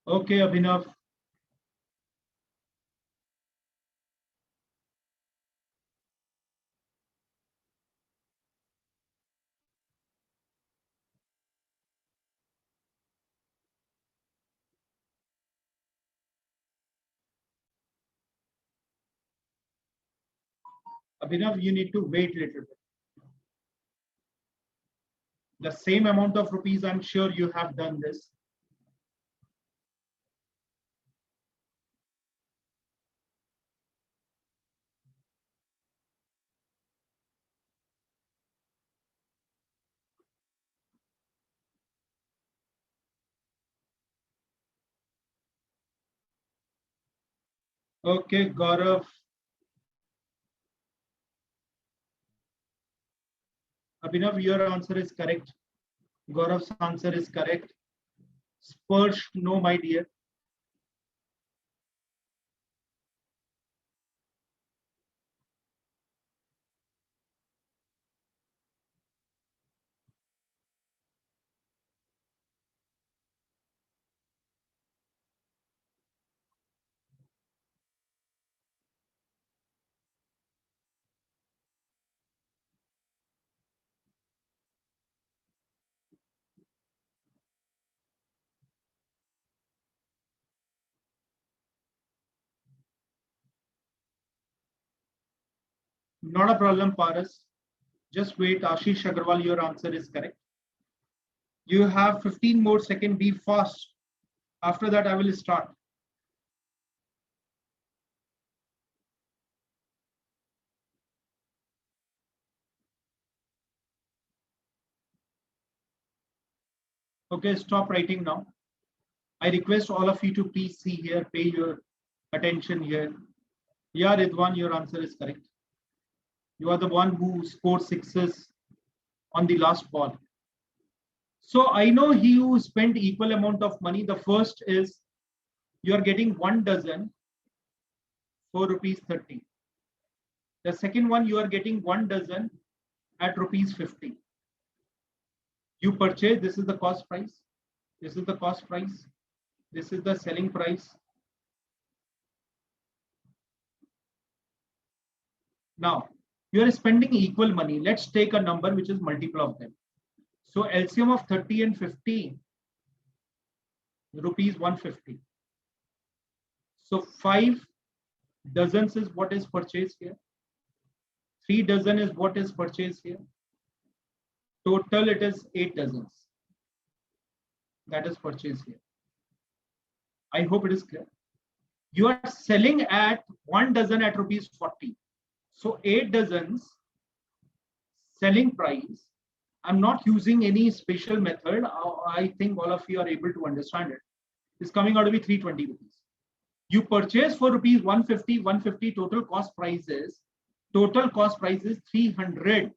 [SPEAKER 1] Okay, Abhinav. Abhinav, you need to wait a little bit. The same amount of rupees, I'm sure you have done this. Okay, Gaurav. Abhinav, your answer is correct. Gaurav's answer is correct. Spursh, no, my dear. Not a problem, Paras. Just wait, Ashish Agarwal, your answer is correct. You have 15 more seconds. Be fast. After that, I will start. Okay, stop writing now. I request all of you to please see here, pay your attention here. Yeah, Ridwan, your answer is correct. You are the one who scored sixes on the last ball. So I know you spent equal amount of money. The first is you are getting 1 dozen for rupees 30. The second one, you are getting 1 dozen at rupees 50. You purchase, this is the cost price. This is the cost price. This is the selling price. Now, you are spending equal money. Let's take a number which is multiple of them. So LCM of 30 and 50, rupees 150. So 5 dozens is what is purchased here. 3 dozen is what is purchased here. Total it is 8 dozens. That is purchased here. I hope it is clear. You are selling at 1 dozen at rupees 40. So 8 dozens selling price. I'm not using any special method. I think all of you are able to understand it. It's coming out to be 320 rupees. You purchase for rupees 150, 150 total cost prices. Total cost price is 300.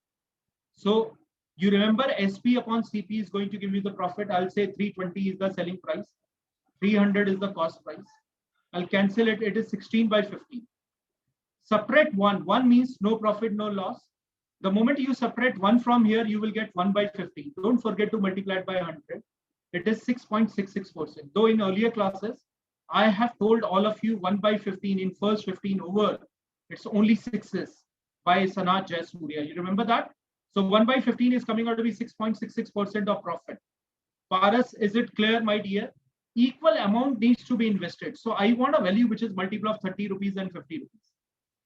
[SPEAKER 1] So you remember SP upon CP is going to give you the profit. I'll say 320 is the selling price. 300 is the cost price. I'll cancel it. It is 16 by 50. Separate 1. 1 means no profit, no loss. The moment you separate 1 from here, you will get 1 by 50. Don't forget to multiply it by 100. It is 6.66%. Though in earlier classes, I have told all of you 1 by 15 in first 15 over. It's only 6s by Sanat Jayasuriya. You remember that? So 1 by 15 is coming out to be 6.66% of profit. Paras, is it clear, my dear? Equal amount needs to be invested. So I want a value which is multiple of 30 rupees and 50 rupees.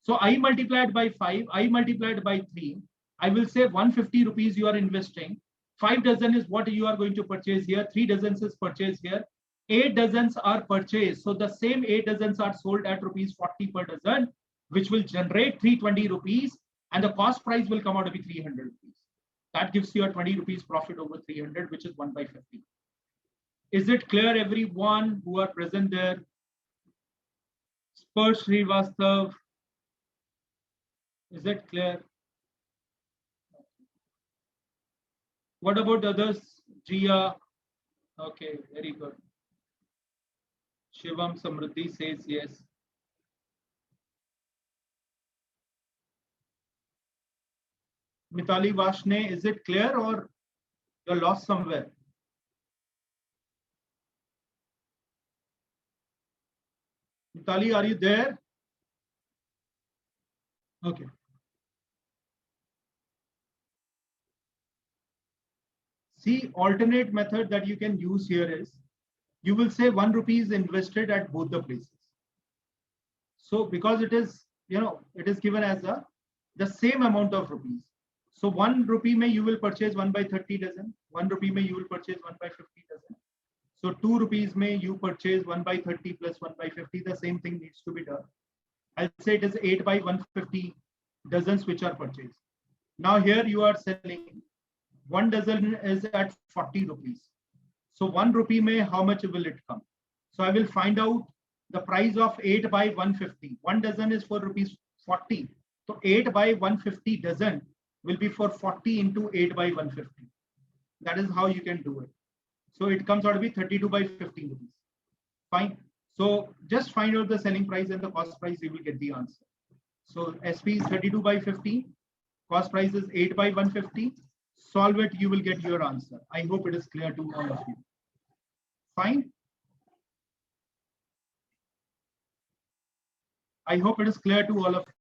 [SPEAKER 1] So I multiplied by 5, I multiplied by 3. I will say 150 rupees you are investing. 5 dozen is what you are going to purchase here. 3 dozens is purchased here. 8 dozens are purchased. So the same 8 dozens are sold at rupees 40 per dozen, which will generate 320 rupees. And the cost price will come out to be 300 rupees. That gives you a 20 rupees profit over 300, which is 1 by 50. Is it clear, everyone who are present there? Spursh Srivastav, is it clear? What about others? Jia. Okay, very good. Shivam Samruddhi says yes. Mitali Vashne, is it clear or you're lost somewhere? Mitali, are you there? Okay. See, alternate method that you can use here is you will say 1 rupee is invested at both the places. So because it is, it is given as the same amount of rupees. So 1 rupee may you will purchase 1 by 30 dozen. 1 rupee may you will purchase 1 by 50 dozen. So 2 rupees may you purchase 1 by 30 plus 1 by 50. The same thing needs to be done. I'll say it is 8 by 150 dozens which are purchased. Now here you are selling 1 dozen is at 40 rupees. So 1 rupee may how much will it come? So I will find out the price of 8 by 150. 1 dozen is for rupees 40. So 8 by 150 dozen will be for 40 into 8 by 150. That is how you can do it. So it comes out to be 32 by 15 rupees. Fine. So just find out the selling price and the cost price, you will get the answer. So SP is 32 by 15. Cost price is 8 by 150. Solve it, you will get your answer. I hope it is clear to all of you. Fine. I hope it is clear to all of you.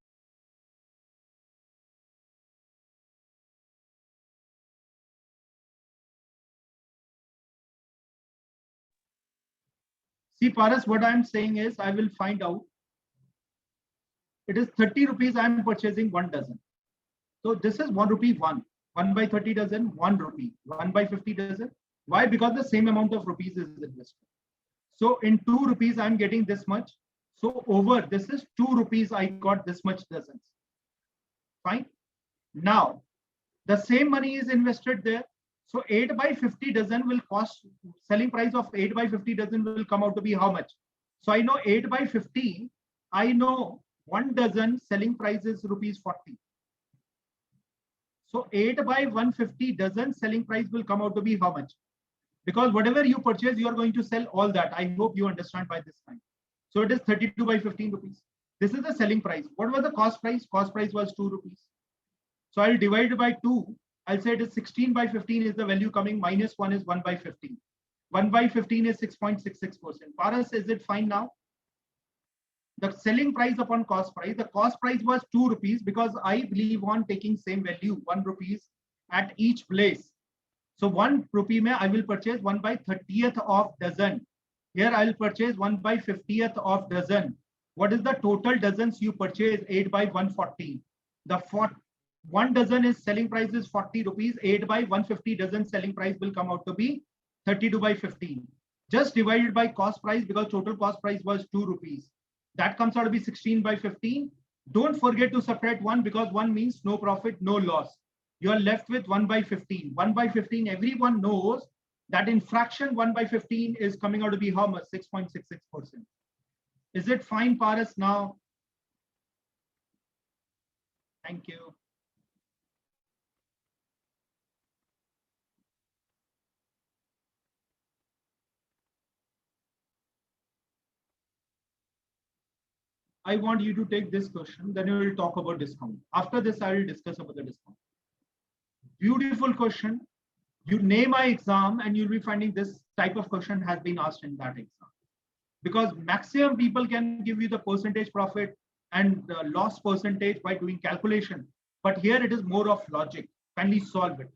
[SPEAKER 1] See, Paras, what I'm saying is I will find out. It is 30 rupees. I'm purchasing 1 dozen. So this is 1 rupee 1. 1 by 30 dozen, 1 rupee. 1 by 50 dozen. Why? Because the same amount of rupees is invested. So in 2 rupees, I'm getting this much. So over this is 2 rupees. I got this much dozens. Fine. Now the same money is invested there. So 8 by 50 dozen will cost, selling price of 8 by 50 dozen will come out to be how much? So I know 8 by 50, I know 1 dozen selling price is rupees 40. So 8 by 150 dozen selling price will come out to be how much? Because whatever you purchase, you are going to sell all that. I hope you understand by this time. So it is 32 by 15 rupees. This is the selling price. What was the cost price? Cost price was 2 rupees. So I'll divide it by 2. I'll say it is 16 by 15 is the value coming, minus 1 is 1 by 15. 1 by 15 is 6.66%. Paras, is it fine now? The selling price upon cost price, the cost price was 2 rupees because I believe on taking same value, 1 rupees at each place. So 1 rupee mein I will purchase 1 by 30th of dozen. Here I will purchase 1 by 50th of dozen. What is the total dozens you purchase? 8 by 140. The 1 dozen is selling price is 40 rupees. 8 by 150 dozen selling price will come out to be 32 by 15. Just divided by cost price because total cost price was 2 rupees. That comes out to be 16 by 15. Don't forget to separate 1 because 1 means no profit, no loss. You are left with 1 by 15. 1 by 15, everyone knows that in fraction 1 by 15 is coming out to be how much? 6.66%. Is it fine, Paras, now? Thank you. I want you to take this question, then we will talk about discount. After this, I will discuss about the discount. Beautiful question. You name my exam and you'll be finding this type of question has been asked in that exam. Because maximum people can give you the percentage profit and the loss percentage by doing calculation. But here it is more of logic. Kindly solve it.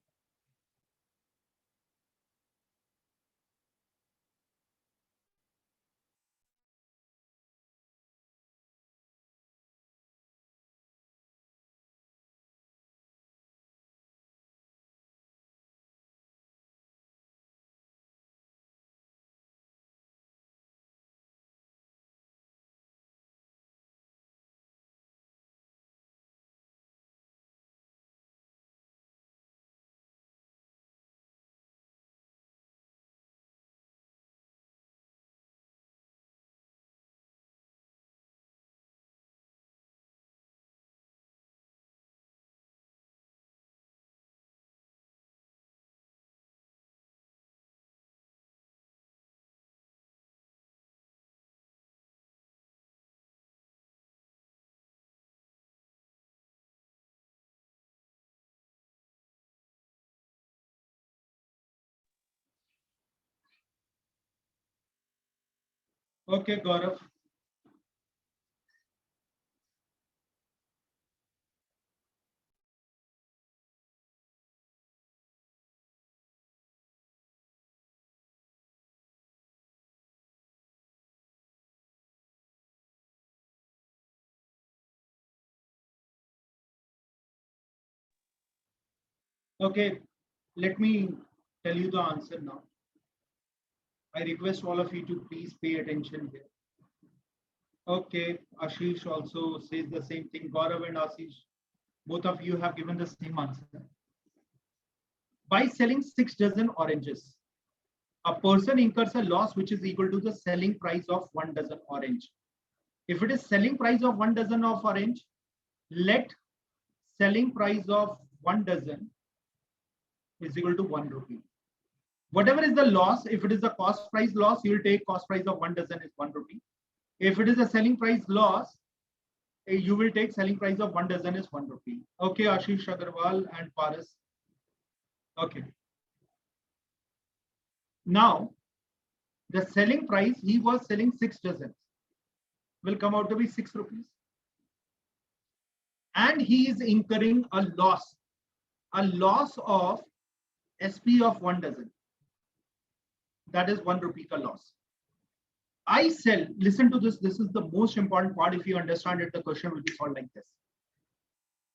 [SPEAKER 1] Okay, Gaurav. Okay, let me tell you the answer now. I request all of you to please pay attention here. Okay, Ashish also says the same thing. Gaurav and Ashish, both of you have given the same answer. By selling 6 dozen oranges, a person incurs a loss which is equal to the selling price of 1 dozen orange. If it is selling price of 1 dozen of orange, let selling price of 1 dozen is equal to 1 rupee. Whatever is the loss, if it is the cost price loss, you will take cost price of 1 dozen is 1 rupee. If it is a selling price loss, you will take selling price of 1 dozen is 1 rupee. Okay, Ashish Agarwal and Paras. Okay. Now, the selling price, he was selling 6 dozens, will come out to be 6 rupees. And he is incurring a loss of SP of 1 dozen. That is 1 rupee ka loss. I sell, listen to this, this is the most important part. If you understand it, the question will be solved like this.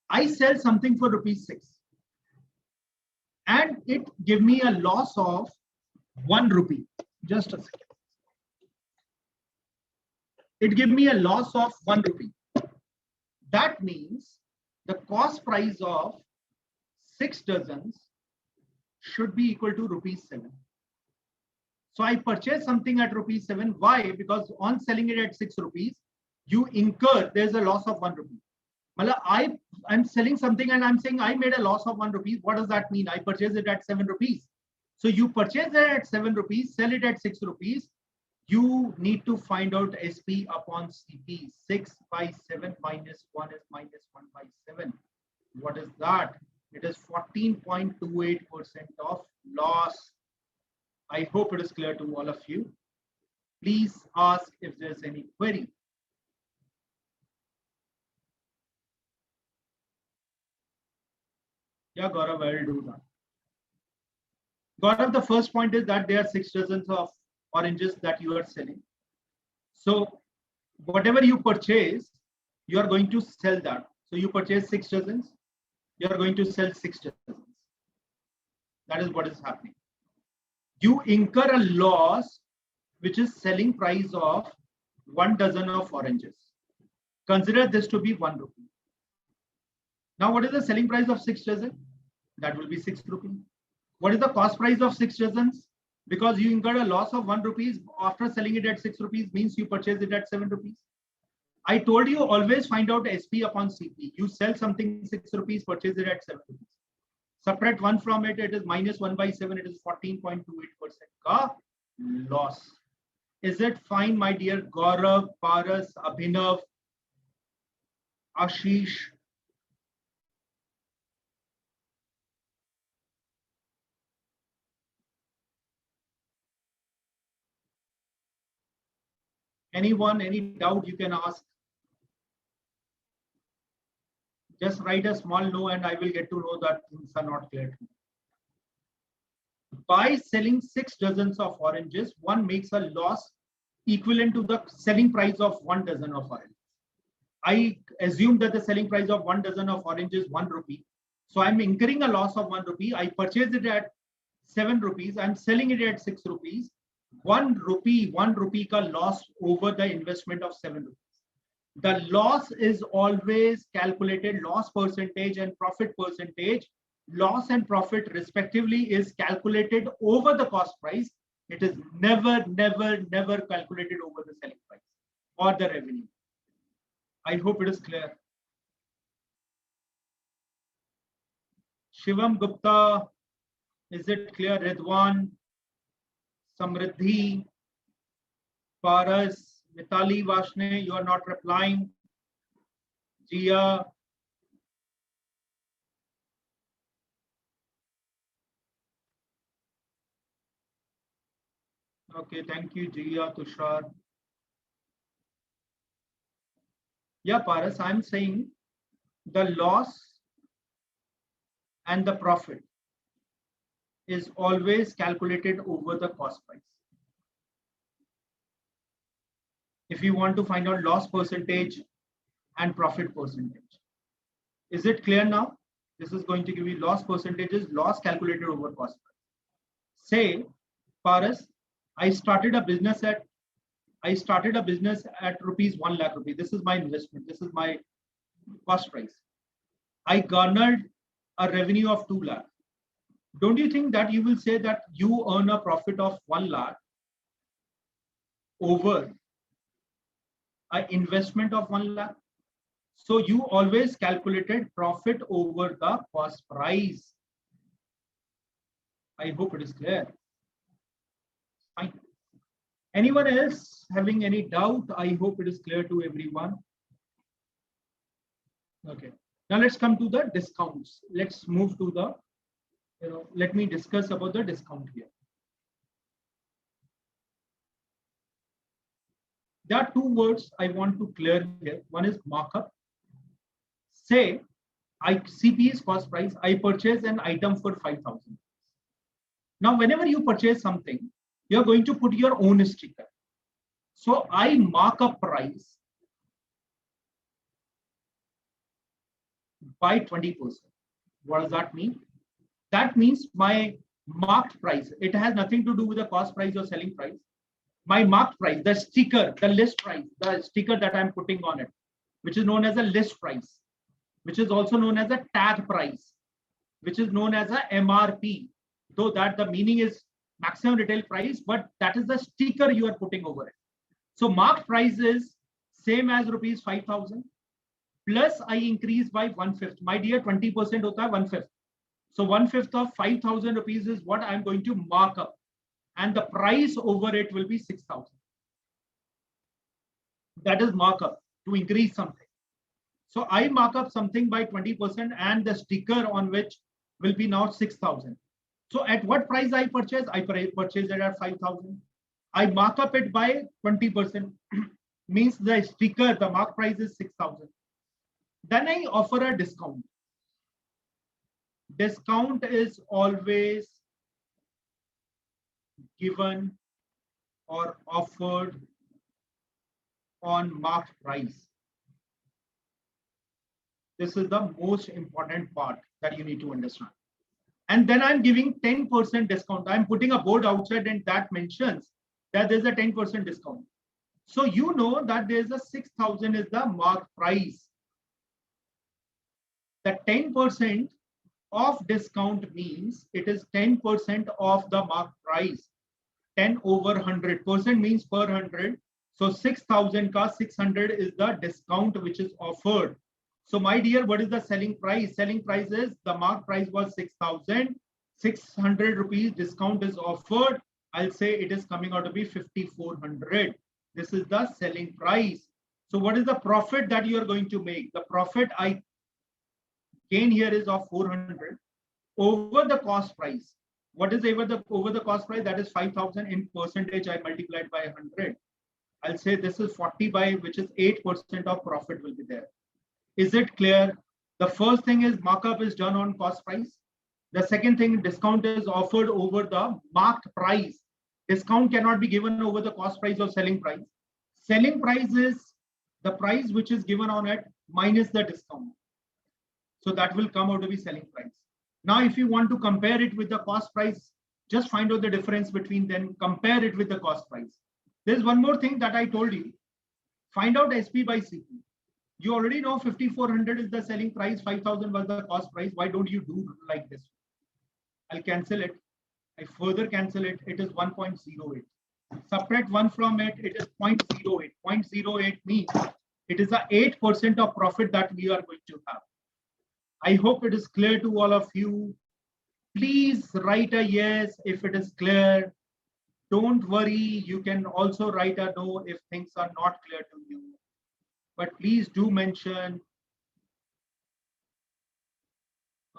[SPEAKER 1] I sell something for rupees 6 and it give me a loss of 1 rupee. Just a second. It give me a loss of 1 rupee. That means the cost price of 6 dozens should be equal to rupees 7. So I purchase something at rupees 7. Why? Because on selling it at 6 rupees, you incur, there's a loss of 1 rupee. I'm selling something and I'm saying I made a loss of 1 rupee. What does that mean? I purchased it at 7 rupees. So you purchase it at 7 rupees, sell it at 6 rupees. You need to find out SP upon CP. 6 by 7 minus 1 is minus 1 by 7. What is that? It is 14.28% of loss. I hope it is clear to all of you. Please ask if there's any query. Yeah, Gaurav, I will do that. Gaurav, the first point is that there are 6 dozens of oranges that you are selling. So whatever you purchase, you are going to sell that. So you purchase 6 dozens, you are going to sell 6 dozens. That is what is happening. You incur a loss, which is selling price of 1 dozen of oranges. Consider this to be 1 rupee. Now, what is the selling price of 6 dozen? That will be 6 rupees. What is the cost price of 6 dozens? Because you incurred a loss of 1 rupees after selling it at 6 rupees means you purchased it at 7 rupees. I told you always find out SP upon CP. You sell something 6 rupees, purchase it at 7 rupees. Subtract 1 from it, it is minus 1 by 7, it is 14.28% ka loss. Is it fine, my dear Gaurav, Paras, Abhinav, Ashish? Anyone, any doubt you can ask? Just write a small no and I will get to know that things are not clear to me. By selling 6 dozens of oranges, one makes a loss equivalent to the selling price of 1 dozen of oranges. I assume that the selling price of 1 dozen of oranges is 1 rupee. So I'm incurring a loss of 1 rupee. I purchased it at 7 rupees. I'm selling it at 6 rupees. 1 rupee ka loss over the investment of 7 rupees. The loss is always calculated, loss percentage and profit percentage. Loss and profit respectively is calculated over the cost price. It is never calculated over the selling price or the revenue. I hope it is clear. Shivam Gupta, is it clear? Ridwan, Samriddhi, Paras, Mitali Vashne, you are not replying. Jia. Okay, thank you, Jia, Tushar. Yeah, Paras, I'm saying the loss and the profit is always calculated over the cost price. If you want to find out loss percentage and profit percentage. Is it clear now? This is going to give you loss percentages, loss calculated over cost price. Say, Paras, I started a business at rupees 1 lakh rupees. This is my investment. This is my cost price. I garnered a revenue of 2 lakh. Don't you think that you will say that you earn a profit of 1 lakh over an investment of 1 lakh? So you always calculated profit over the cost price. I hope it is clear. Fine. Anyone else having any doubt? I hope it is clear to everyone. Okay. Now let's come to the discounts. Let's move to the, let me discuss about the discount here. There are two words I want to clear here. One is markup. Say, CP is cost price. I purchase an item for 5,000. Now, whenever you purchase something, you're going to put your own sticker. So I mark up price by 20%. What does that mean? That means my marked price, it has nothing to do with the cost price or selling price. My marked price, the sticker, the list price, the sticker that I'm putting on it, which is known as a list price, which is also known as a tag price, which is known as a MRP, though that the meaning is maximum retail price, but that is the sticker you are putting over it. So marked price is same as rupees 5,000 plus I increase by 1/5. My dear, 20% hota hai 1/5. So 1/5 of 5,000 rupees is what I'm going to mark up, and the price over it will be 6,000. That is markup, to increase something. So I mark up something by 20% and the sticker on which will be now 6,000. So at what price I purchase? I purchase it at 5,000. I mark up it by 20%, means the sticker, the mark price is 6,000. Then I offer a discount. Discount is always given or offered on marked price. This is the most important part that you need to understand. And then I'm giving 10% discount. I'm putting a board outside and that mentions that there's a 10% discount. So you know that there's a 6,000 is the marked price. The 10% of discount means it is 10% of the marked price. 10 over 100% means per 100. So 6,000 ka 600 is the discount which is offered. So my dear, what is the selling price? Selling price is the marked price was 6,000. 600 rupees discount is offered. I'll say it is coming out to be 5,400. This is the selling price. So what is the profit that you are going to make? The profit I gain here is of 400 over the cost price. What is over the cost price? That is 5,000 in percentage. I multiplied by 100. I'll say this is 40 by, which is 8% of profit will be there. Is it clear? The first thing is markup is done on cost price. The second thing, discount is offered over the marked price. Discount cannot be given over the cost price or selling price. Selling price is the price which is given on it minus the discount. So that will come out to be selling price. Now, if you want to compare it with the cost price, just find out the difference between them, compare it with the cost price. There's one more thing that I told you. Find out SP by CP. You already know 5,400 is the selling price, 5,000 was the cost price. Why don't you do like this? I'll cancel it. I further cancel it. It is 1.08. Subtract 1 from it, it is 0.08. 0.08 means it is a 8% of profit that we are going to have. I hope it is clear to all of you. Please write a yes if it is clear. Don't worry. You can also write a no if things are not clear to you. But please do mention.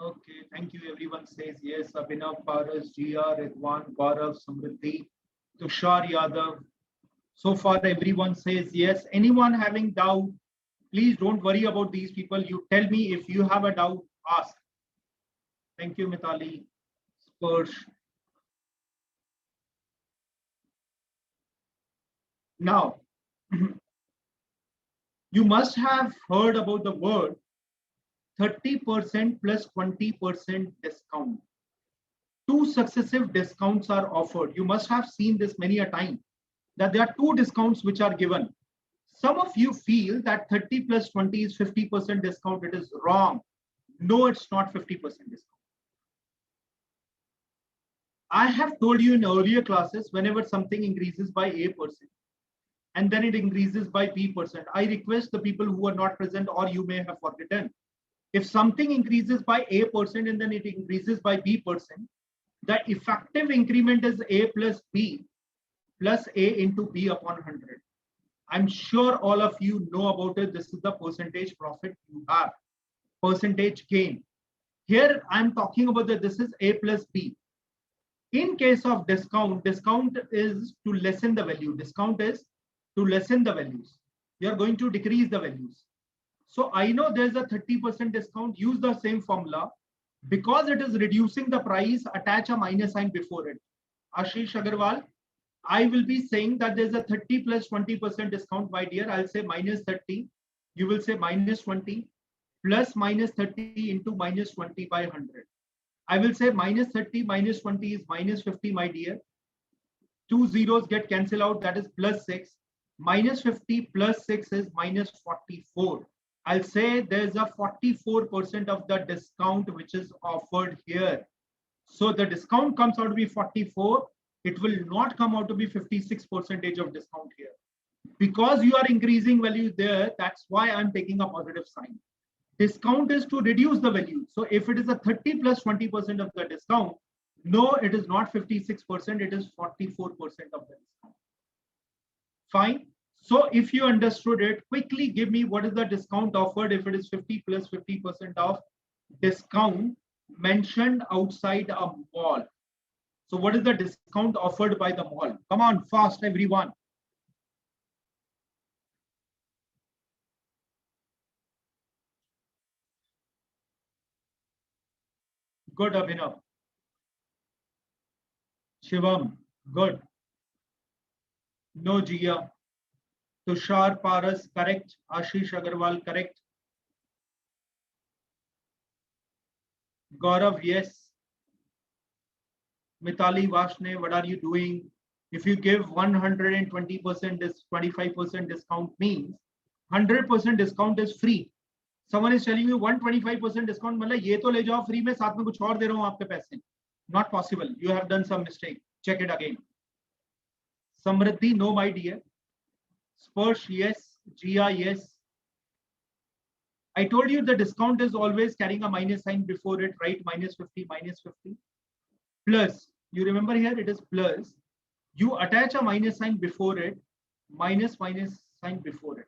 [SPEAKER 1] Okay, thank you. Everyone says yes. Abhinav, Paras, GR, Ridwan, Gaurav, Samriddhi, Tushar Yadav. So far, everyone says yes. Anyone having doubt, please don't worry about these people. You tell me if you have a doubt, ask. Thank you, Mitali. Spursh. Now, you must have heard about the word 30% plus 20% discount. Two successive discounts are offered. You must have seen this many a time, that there are two discounts which are given. Some of you feel that 30 plus 20 is 50% discount. It is wrong. No, it's not 50% discount. I have told you in earlier classes, whenever something increases by A% and then it increases by B%, I request the people who are not present or you may have forgotten. If something increases by A% and then it increases by B%, the effective increment is A plus B plus A into B upon 100. I'm sure all of you know about it. This is the percentage profit you have, percentage gain. Here I'm talking about that this is A plus B. In case of discount, discount is to lessen the value. Discount is to lessen the values. You are going to decrease the values. So I know there's a 30% discount. Use the same formula. Because it is reducing the price, attach a minus sign before it. Ashish Agarwal, I will be saying that there's a 30 plus 20% discount, my dear. I'll say minus 30. You will say minus 20 plus minus 30 into minus 20 by 100. I will say minus 30 minus 20 is minus 50, my dear. Two zeros get cancelled out. That is plus 6. Minus 50 plus 6 is minus 44. I'll say there's a 44% of the discount which is offered here. So the discount comes out to be 44. It will not come out to be 56% of discount here. Because you are increasing value there, that's why I'm taking a positive sign. Discount is to reduce the value. So if it is a 30 plus 20% of the discount, no, it is not 56%, it is 44% of the discount. Fine. So if you understood it, quickly give me what is the discount offered if it is 50 plus 50% of discount mentioned outside a mall. So what is the discount offered by the mall? Come on, fast, everyone. Good, Abhinav. Shivam, good. No, Jia. Tushar Paras, correct. Ashish Agarwal, correct. Gaurav, yes. Mitali Vashne, what are you doing? If you give 120%, this 25% discount means 100% discount is free. Someone is telling you 125% discount, मतलब ये तो ले जाओ free में, साथ में कुछ और दे रहा हूँ आपके पैसे. Not possible. You have done some mistake. Check it again. Samriddhi, no, my dear. Sparsh, yes. Jia, yes. I told you the discount is always carrying a minus sign before it, right? Minus 50, minus 50. Plus, you remember here it is plus. You attach a minus sign before it, minus sign before it.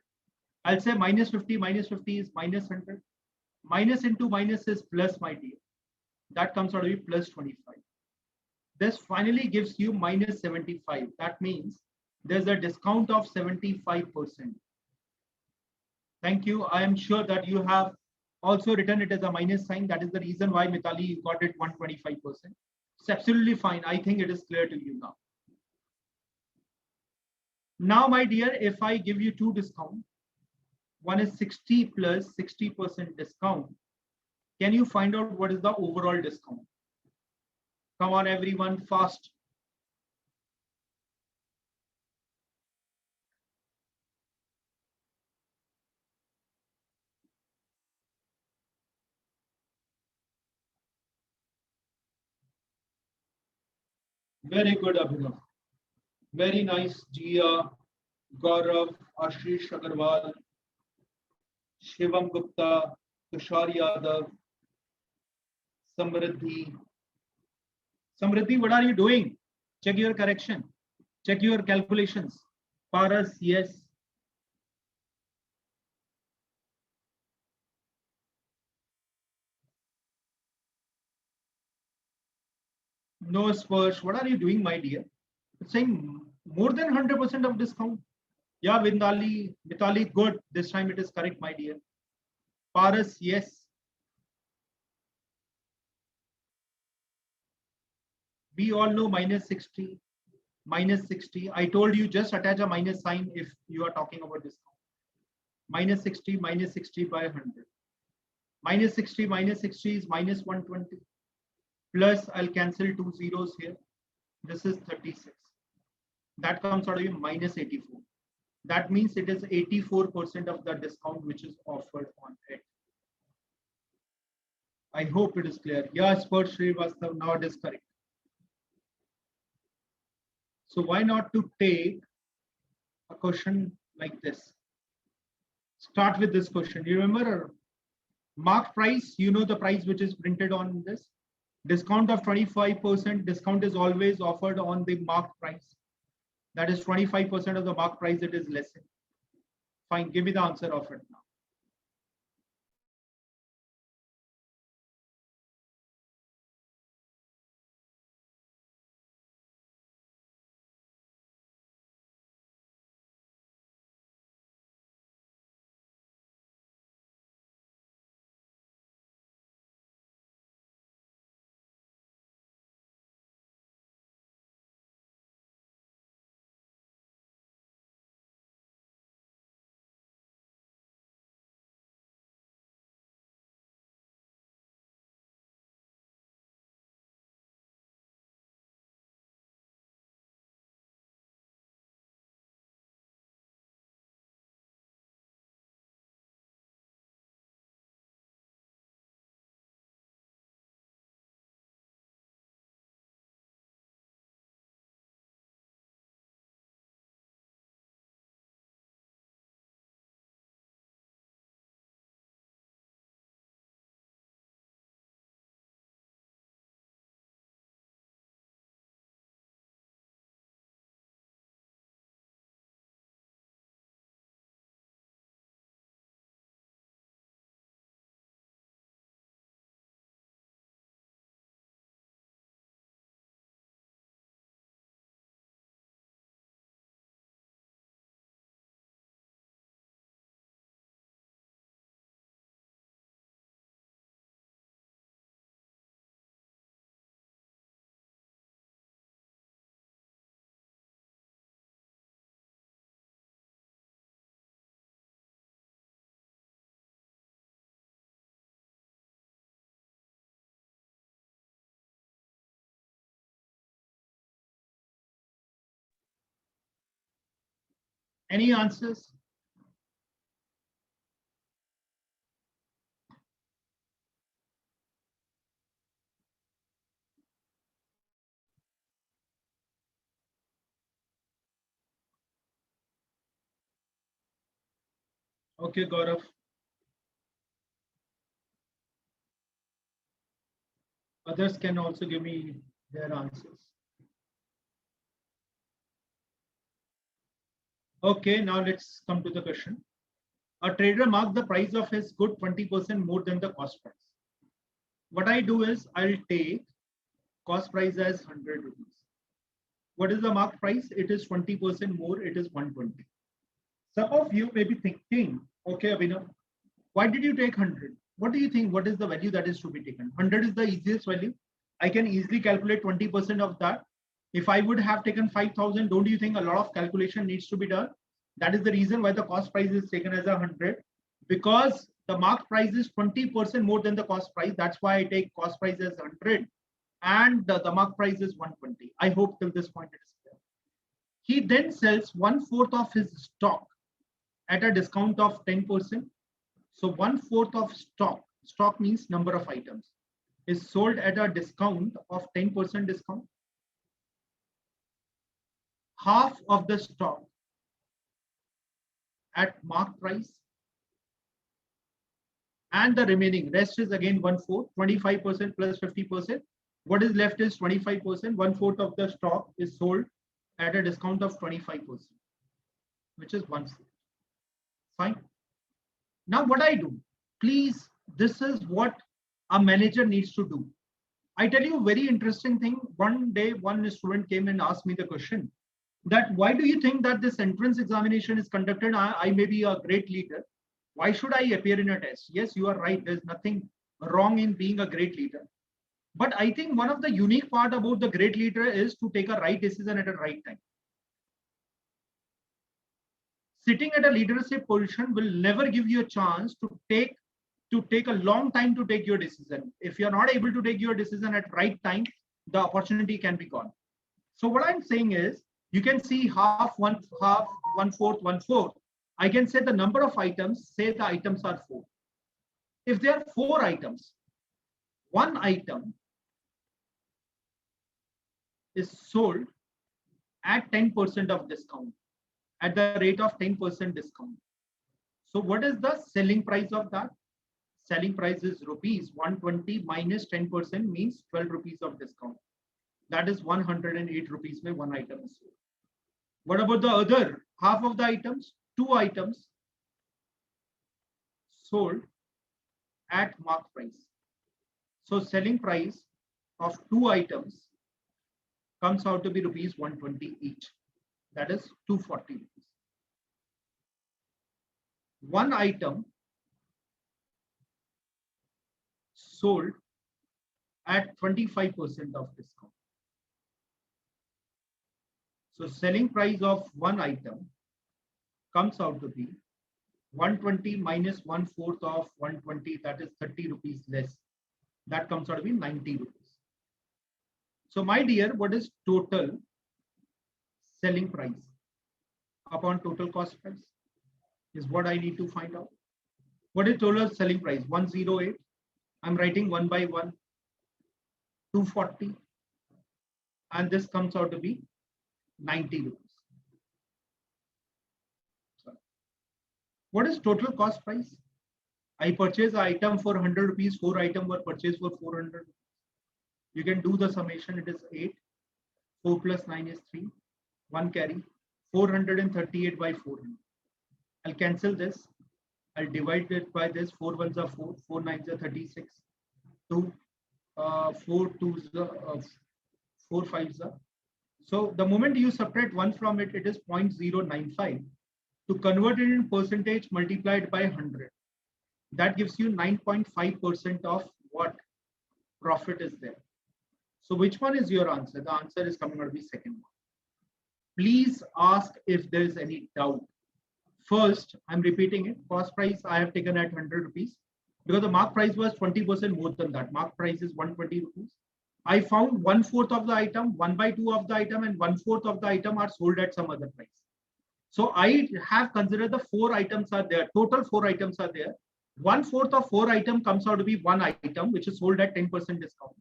[SPEAKER 1] I'll say minus 50 is minus 100. Minus into minus is plus, my dear. That comes out to be plus 25. This finally gives you minus 75. That means there's a discount of 75%. Thank you. I am sure that you have also written it as a minus sign. That is the reason why Mitali, you got it 125%. It's absolutely fine. I think it is clear to you now. Now, my dear, if I give you two discounts, one is 60 plus 60% discount. Can you find out what is the overall discount? Come on, everyone, fast. Very good, Abhinav. Very nice, Jia, Gaurav, Ashish Agarwal, Shivam Gupta, Tushar Yadav, Samriddhi. Samriddhi, what are you doing? Check your correction. Check your calculations. Paras, yes. No, Sparsh. What are you doing, my dear? It's saying more than 100% of discount. Yeah, Mitali, good. This time it is correct, my dear. Paras, yes. We all know minus 60. Minus 60. I told you just attach a minus sign if you are talking about discount. Minus 60 by 100. Minus 60 is minus 120. Plus, I'll cancel two zeros here. This is 36. That comes out to be minus 84. That means it is 84% of the discount which is offered on it. I hope it is clear. Yes, per Srivastav, now it is correct. So why not to take a question like this? Start with this question. You remember marked price, you know the price which is printed on this. Discount of 25%. Discount is always offered on the marked price. That is 25% of the marked price, it is less. Fine, give me the answer of it now. Any answers? Okay, Gaurav. Others can also give me their answers. Okay, now let's come to the question. A trader marks the price of his good 20% more than the cost price. What I do is I'll take cost price as 100 rupees. What is the marked price? It is 20% more, it is 120. Some of you may be thinking, okay, Abhinav, why did you take 100? What do you think? What is the value that is to be taken? 100 is the easiest value. I can easily calculate 20% of that. If I would have taken 5,000, don't you think a lot of calculation needs to be done? That is the reason why the cost price is taken as 100, because the marked price is 20% more than the cost price. That's why I take cost price as 100 and the marked price is 120. I hope till this point it is clear. He then sells 1/4 of his stock at a discount of 10%. So 1/4 of stock means number of items, is sold at a discount of 10% discount. Half of the stock at marked price, and the remaining rest is again 1/4, 25% plus 50%. What is left is 25%. 1/4 of the stock is sold at a discount of 25%, which is 1/4. Fine. Now what I do, please, this is what a manager needs to do. I tell you a very interesting thing. One day, one student came and asked me the question that why do you think that this entrance examination is conducted? I may be a great leader. Why should I appear in a test? Yes, you are right. There's nothing wrong in being a great leader. But I think one of the unique part about the great leader is to take a right decision at a right time. Sitting at a leadership position will never give you a chance to take to take a long time to take your decision. If you're not able to take your decision at right time, the opportunity can be gone. So what I'm saying is, you can see half, one fourth, one fourth. I can say the number of items, say the items are 4. If there are 4 items, one item is sold at 10% of discount, at the rate of 10% discount. So what is the selling price of that? Selling price is rupees 120 minus 10% means 12 rupees of discount. That is 108 rupees mein one item is sold. What about the other half of the items? 2 items sold at mark price. So selling price of 2 items comes out to be rupees 120 each. That is 240 rupees. One item sold at 25% of discount. So selling price of one item comes out to be 120 minus 1/4 of 120, that is 30 rupees less. That comes out to be 90 rupees. So my dear, what is total selling price upon total cost price is what I need to find out. What is total selling price? 108. I'm writing one by one. 240. And this comes out to be 90 rupees. What is total cost price? I purchase an item for 100 rupees. 4 items were purchased for 400. You can do the summation. It is 8. 4 plus 9 is 3. 1 carry. 438 by 400. I'll cancel this. I'll divide it by this. 4 ones are 4. 4 nines are 36. 2. 4 twos are 4 fives are. So the moment you subtract 1 from it, it is 0.095. To convert it in percentage multiplied by 100, that gives you 9.5% of what profit is there. So which one is your answer? The answer is coming out to be second one. Please ask if there is any doubt. First, I'm repeating it. Cost price I have taken at 100 rupees because the mark price was 20% more than that. Mark price is 120 rupees. I found 1/4 of the item, 1/2 of the item, and 1/4 of the item are sold at some other price. So I have considered the 4 items are there. Total 4 items are there. 1/4 of 4 item comes out to be one item, which is sold at 10% discount.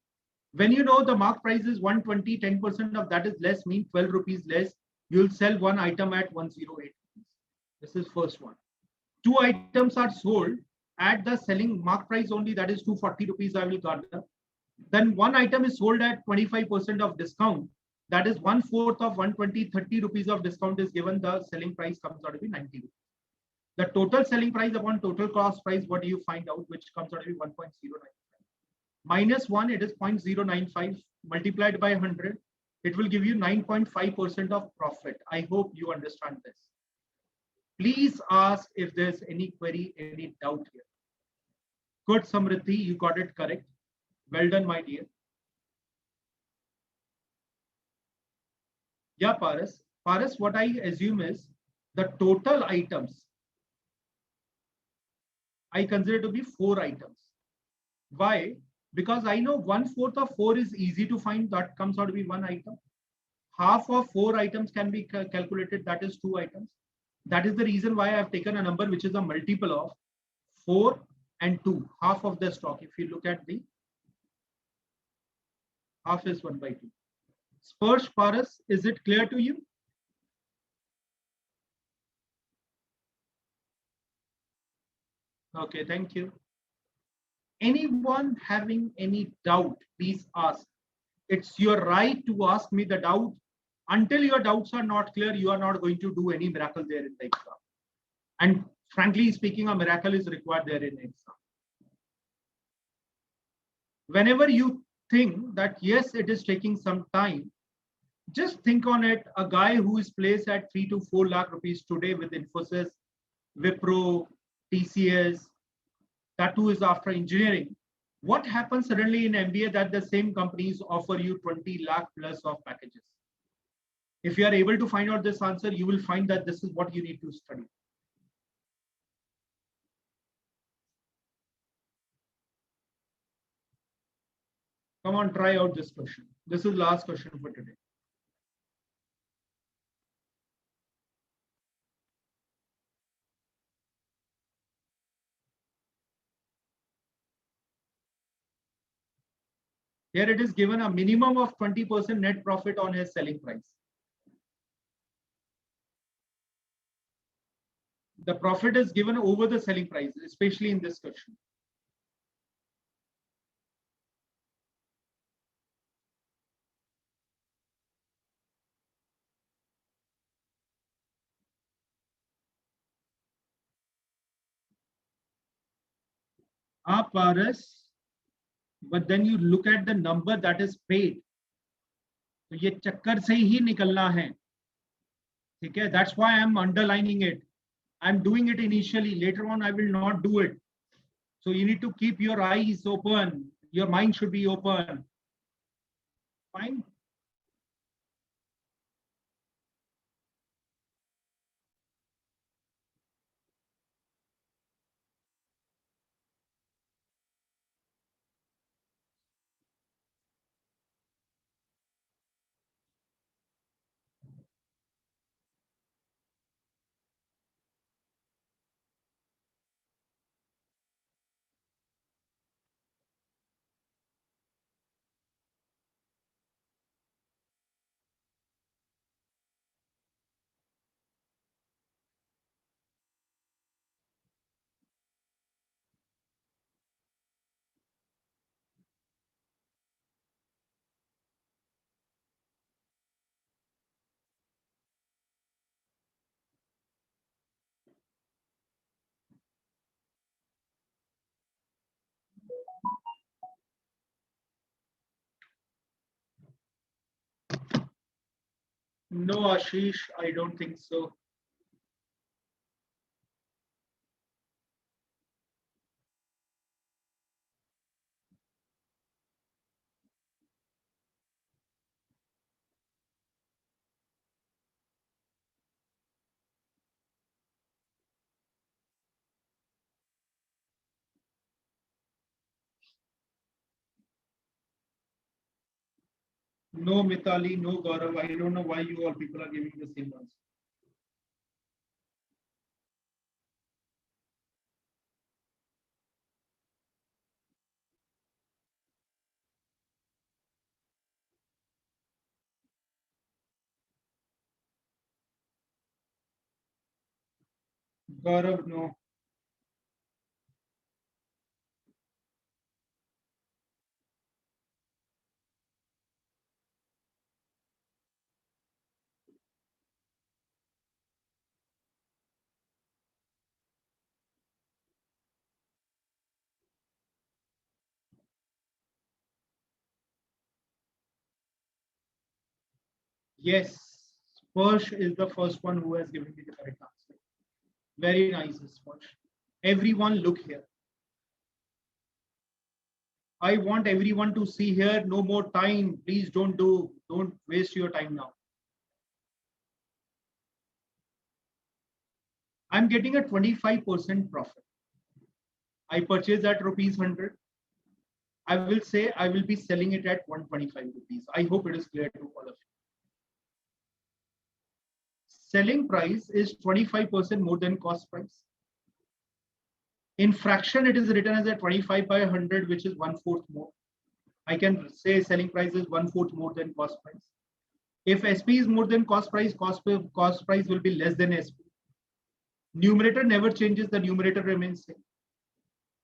[SPEAKER 1] When you know the mark price is 120, 10% of that is less, means 12 rupees less. You'll sell one item at 108. This is first one. 2 items are sold at the selling mark price only, that is 240 rupees I will gather. Then one item is sold at 25% of discount. That is 1/4 of 120, 30 rupees of discount is given. The selling price comes out to be 90 rupees. The total selling price upon total cost price, what do you find out? Which comes out to be 1.095. Minus 1, it is 0.095 multiplied by 100. It will give you 9.5% of profit. I hope you understand this. Please ask if there's any query, any doubt here. Good, Samriddhi, you got it correct. Well done, my dear. Yeah, Paras. Paras, what I assume is the total items I consider to be 4 items. Why? Because I know 1/4 of 4 is easy to find. That comes out to be one item. Half of 4 items can be calculated. That is 2 items. That is the reason why I have taken a number which is a multiple of 4 and 2. Half of the stock. If you look at the half is 1/2. Sparsh, Paras, is it clear to you? Okay, thank you. Anyone having any doubt, please ask. It's your right to ask me the doubt. Until your doubts are not clear, you are not going to do any miracle there in the exam. And frankly speaking, a miracle is required there in the exam. Whenever you think that, yes, it is taking some time, just think on it. A guy who is placed at 3 to 4 lakh rupees today with Infosys, Wipro, TCS, that too is after engineering. What happens suddenly in MBA that the same companies offer you 20 lakh plus of packages? If you are able to find out this answer, you will find that this is what you need to study. Come on, try out this question. This is last question for today. Here it is given a minimum of 20% net profit on his selling price. The profit is given over the selling price, especially in this question. Paras, but then you look at the number that is paid. तो ये चक्कर से ही निकलना है, ठीक है? That's why I'm underlining it. I'm doing it initially. Later on, I will not do it. So you need to keep your eyes open. Your mind should be open. Fine. No, Ashish, I don't think so. No, Mitali, no, Gaurav. I don't know why you all people are giving the same answer. Gaurav, no. Yes, Sparsh is the first one who has given me the correct answer. Very nice, Sparsh. Everyone look here. I want everyone to see here. No more time. Please don't waste your time now. I'm getting a 25% profit. I purchased at rupees 100. I will say I will be selling it at 125 rupees. I hope it is clear to all of you. Selling price is 25% more than cost price. In fraction, it is written as a 25 by 100, which is 1/4 more. I can say selling price is 1/4 more than cost price. If SP is more than cost price, cost price will be less than SP. Numerator never changes, the numerator remains same.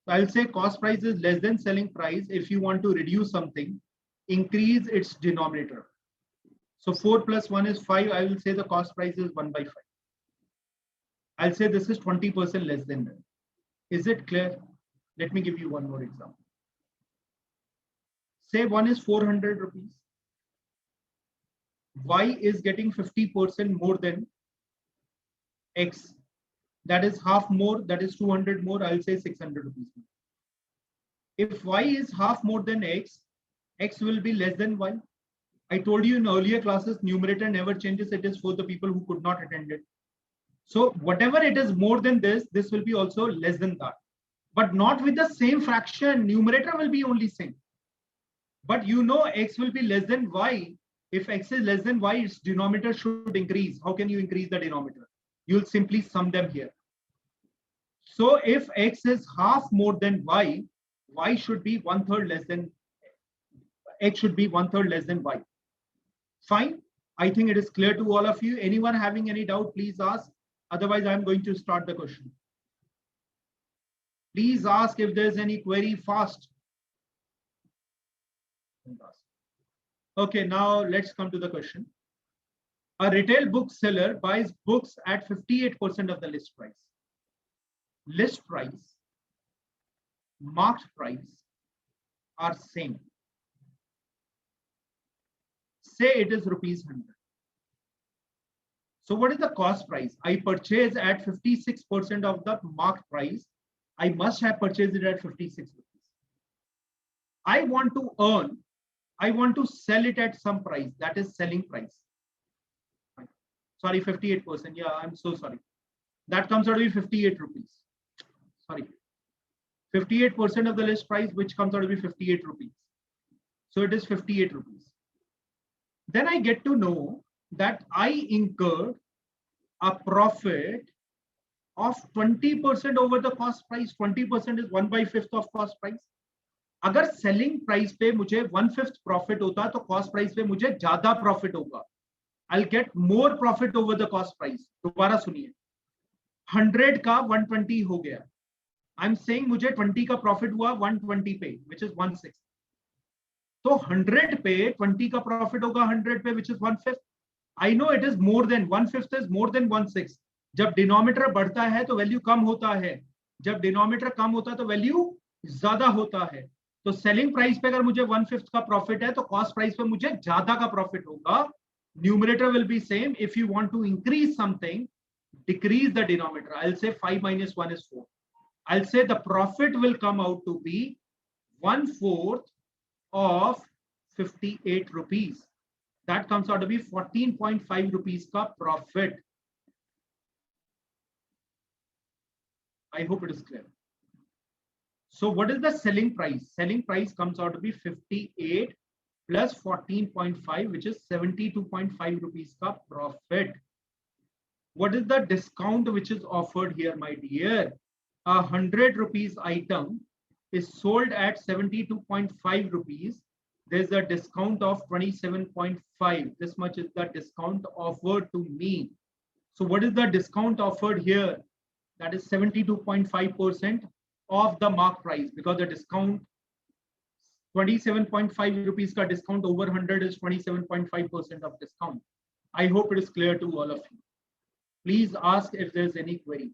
[SPEAKER 1] So I'll say cost price is less than selling price. If you want to reduce something, increase its denominator. So 4 plus 1 is 5. I will say the cost price is 1/5. I'll say this is 20% less than that. Is it clear? Let me give you one more example. Say one is 400 rupees. Y is getting 50% more than X. That is half more, that is 200 more. I'll say 600 rupees more. If Y is half more than X, X will be less than Y. I told you in earlier classes, numerator never changes. It is for the people who could not attend it. So whatever it is more than this will be also less than that. But not with the same fraction. Numerator will be only same. But you know x will be less than y. If x is less than y, its denominator should increase. How can you increase the denominator? You'll simply sum them here. So if x is half more than y should be 1/3 less than x should be 1/3 less than y. Fine. I think it is clear to all of you. Anyone having any doubt, please ask. Otherwise, I'm going to start the question. Please ask if there's any query fast. Okay, now let's come to the question. A retail bookseller buys books at 58% of the list price. List price, marked price are same. Say it is rupees 100. So what is the cost price? I purchase at 56% of the marked price. I must have purchased it at 56 rupees. I want to sell it at some price, that is selling price. Sorry, 58%. Yeah, I'm so sorry. That comes out to be 58 rupees. Sorry. 58% of the list price, which comes out to be 58 rupees. So it is 58 rupees. Then I get to know that I incurred a profit of 20% over the cost price. 20% is 1/5 of cost price. अगर selling price पे मुझे 1/5 profit होता तो cost price पे मुझे ज्यादा profit होगा. I'll get more profit over the cost price. दोबारा सुनिए, 100 का 120 हो गया. I'm saying मुझे 20 का प्रॉफिट हुआ 120 पे, which is 1/6. तो 100 पे 20 का प्रॉफिट होगा 100 पे, which is 1/5. I know it is more than 1/5 is more than 1/6. जब डिनोमिनेटर बढ़ता है तो वैल्यू कम होता है, जब डिनोमिनेटर कम होता है तो वैल्यू ज्यादा होता है. तो सेलिंग प्राइस पे अगर मुझे 1/5 का प्रॉफिट है तो कॉस्ट प्राइस पे मुझे ज्यादा का प्रॉफिट होगा. Numerator will be same. If you want to increase something, decrease the denominator. I'll say 5 minus 1 is 4. I'll say the profit will come out to be 1/4 of 58 rupees. That comes out to be 14.5 rupees ka profit. I hope it is clear. So what is the selling price? Selling price comes out to be 58 plus 14.5, which is 72.5 rupees ka profit. What is the discount which is offered here, my dear? 100 rupees item is sold at 72.5 rupees. There's a discount of 27.5. This much is the discount offered to me. So what is the discount offered here? That is 72.5% of the mark price, because the discount 27.5 rupees ka discount over 100 is 27.5% of discount. I hope it is clear to all of you. Please ask if there's any query.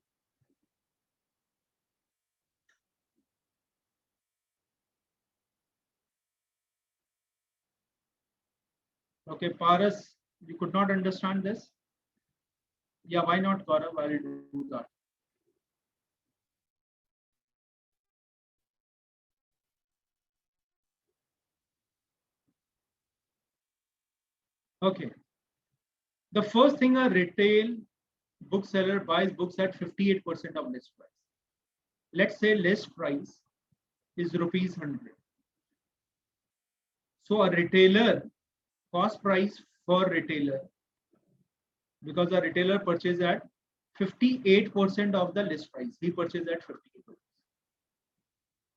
[SPEAKER 1] Okay, Paras, you could not understand this? Yeah, why not, Gaurav? I'll do that. Okay. The first thing, a retail bookseller buys books at 58% of list price. Let's say list price is rupees 100. So a retailer, cost price for retailer, because a retailer purchases at 58% of the list price. He purchased at 58%.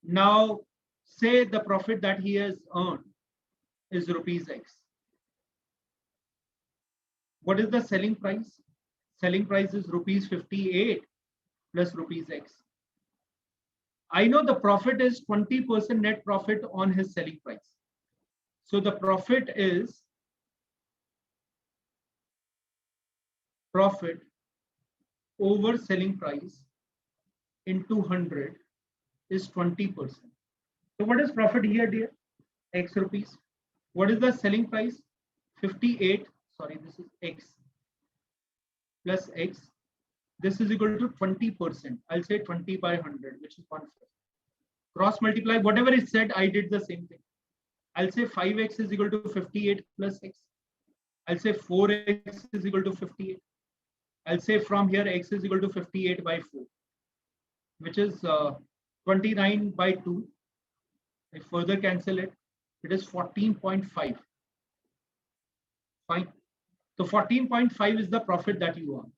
[SPEAKER 1] Now, say the profit that he has earned is rupees X. What is the selling price? Selling price is rupees 58 plus rupees X. I know the profit is 20% net profit on his selling price. So the profit is profit over selling price into 100 is 20%. So what is profit here, dear? X rupees. What is the selling price? 58. Sorry, this is X plus X. This is equal to 20%. I'll say 20 by 100, which is 1/5. Cross multiply, whatever is said, I did the same thing. I'll say 5x is equal to 58 plus x. I'll say 4x is equal to 58. I'll say from here x is equal to 58 by 4, which is 29 by 2. I further cancel it. It is 14.5. Fine. So 14.5 is the profit that you earn.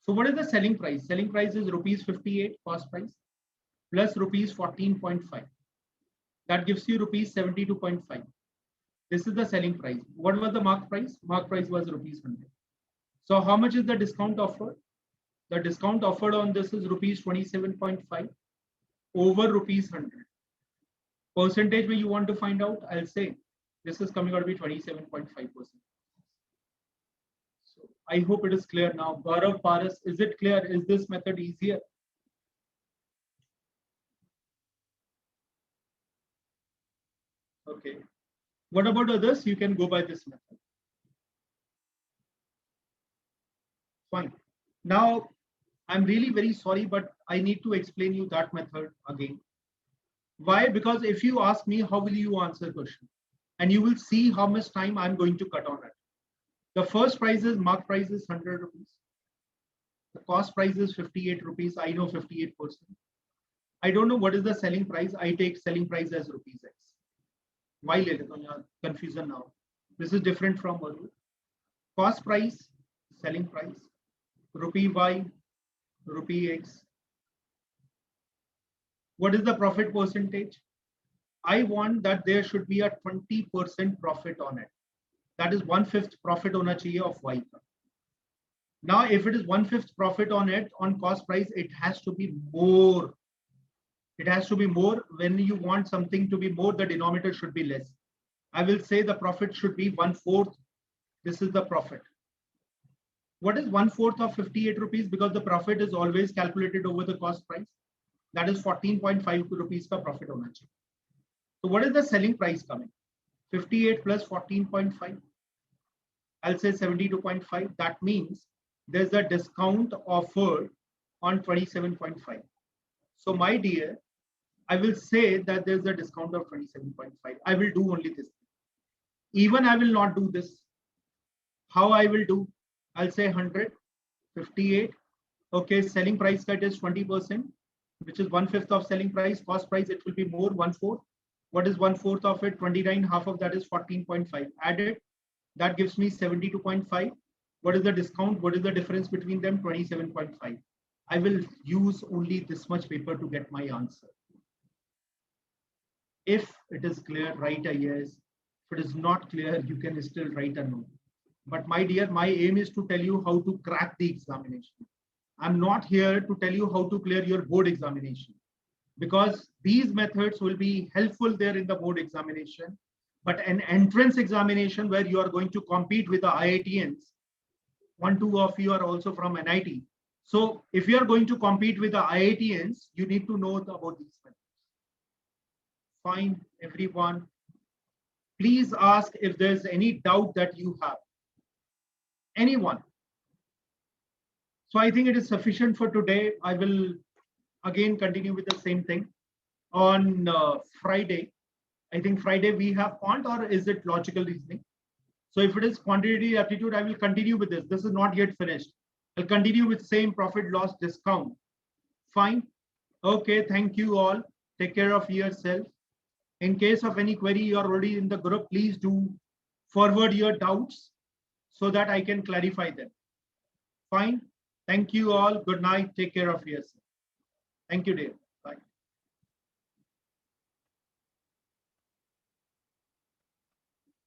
[SPEAKER 1] So what is the selling price? Selling price is rupees 58 cost price plus rupees 14.5. That gives you rupees 72.5. This is the selling price. What was the mark price? Mark price was rupees 100. So how much is the discount offered? The discount offered on this is rupees 27.5 over rupees 100. Percentage when you want to find out, I'll say this is coming out to be 27.5%. So I hope it is clear now. Gaurav, Paras, is it clear? Is this method easier? Okay. What about others? You can go by this method. Fine. Now, I'm really very sorry, but I need to explain you that method again. Why? Because if you ask me, how will you answer question? And you will see how much time I'm going to cut on it. The first price is mark price is 100 rupees. The cost price is 58 rupees. I know 58%. I don't know what is the selling price. I take selling price as rupees X. Why later? Confusion now. This is different from earlier. Cost price, selling price, rupee Y, rupee X. What is the profit percentage? I want that there should be a 20% profit on it. That is 1/5 profit hona chahiye of Y. Now, if it is 1/5 profit on it, on cost price, it has to be more. It has to be more. When you want something to be more, the denominator should be less. I will say the profit should be 1/4. This is the profit. What is 1/4 of 58 rupees? Because the profit is always calculated over the cost price. That is 14.5 rupees ka profit hona chahiye. So what is the selling price coming? 58 plus 14.5. I'll say 72.5. That means there's a discount offered on 27.5. So my dear, I will say that there's a discount of 27.5. I will do only this. Even I will not do this. How I will do? I'll say 100, 58. Okay, selling price cut is 20%, which is 1/5 of selling price. Cost price, it will be more, 1/4. What is 1/4 of it? 29. Half of that is 14.5. Added, that gives me 72.5. What is the discount? What is the difference between them? 27.5. I will use only this much paper to get my answer. If it is clear, write a yes. If it is not clear, you can still write a no. But my dear, my aim is to tell you how to crack the examination. I'm not here to tell you how to clear your board examination, because these methods will be helpful there in the board examination. But an entrance examination where you are going to compete with the IITians, 1-2 of you are also from NIT. So if you are going to compete with the IITians, you need to know about these methods. Fine, everyone. Please ask if there's any doubt that you have. Anyone? So I think it is sufficient for today. I will again continue with the same thing on Friday. I think Friday we have quant, or is it logical reasoning? So if it is quantitative aptitude, I will continue with this. This is not yet finished. I'll continue with same profit loss discount. Fine. Okay, thank you all. Take care of yourself. In case of any query, you are already in the group, please do forward your doubts so that I can clarify them. Fine. Thank you all. Good night. Take care of yourself. Thank you, dear.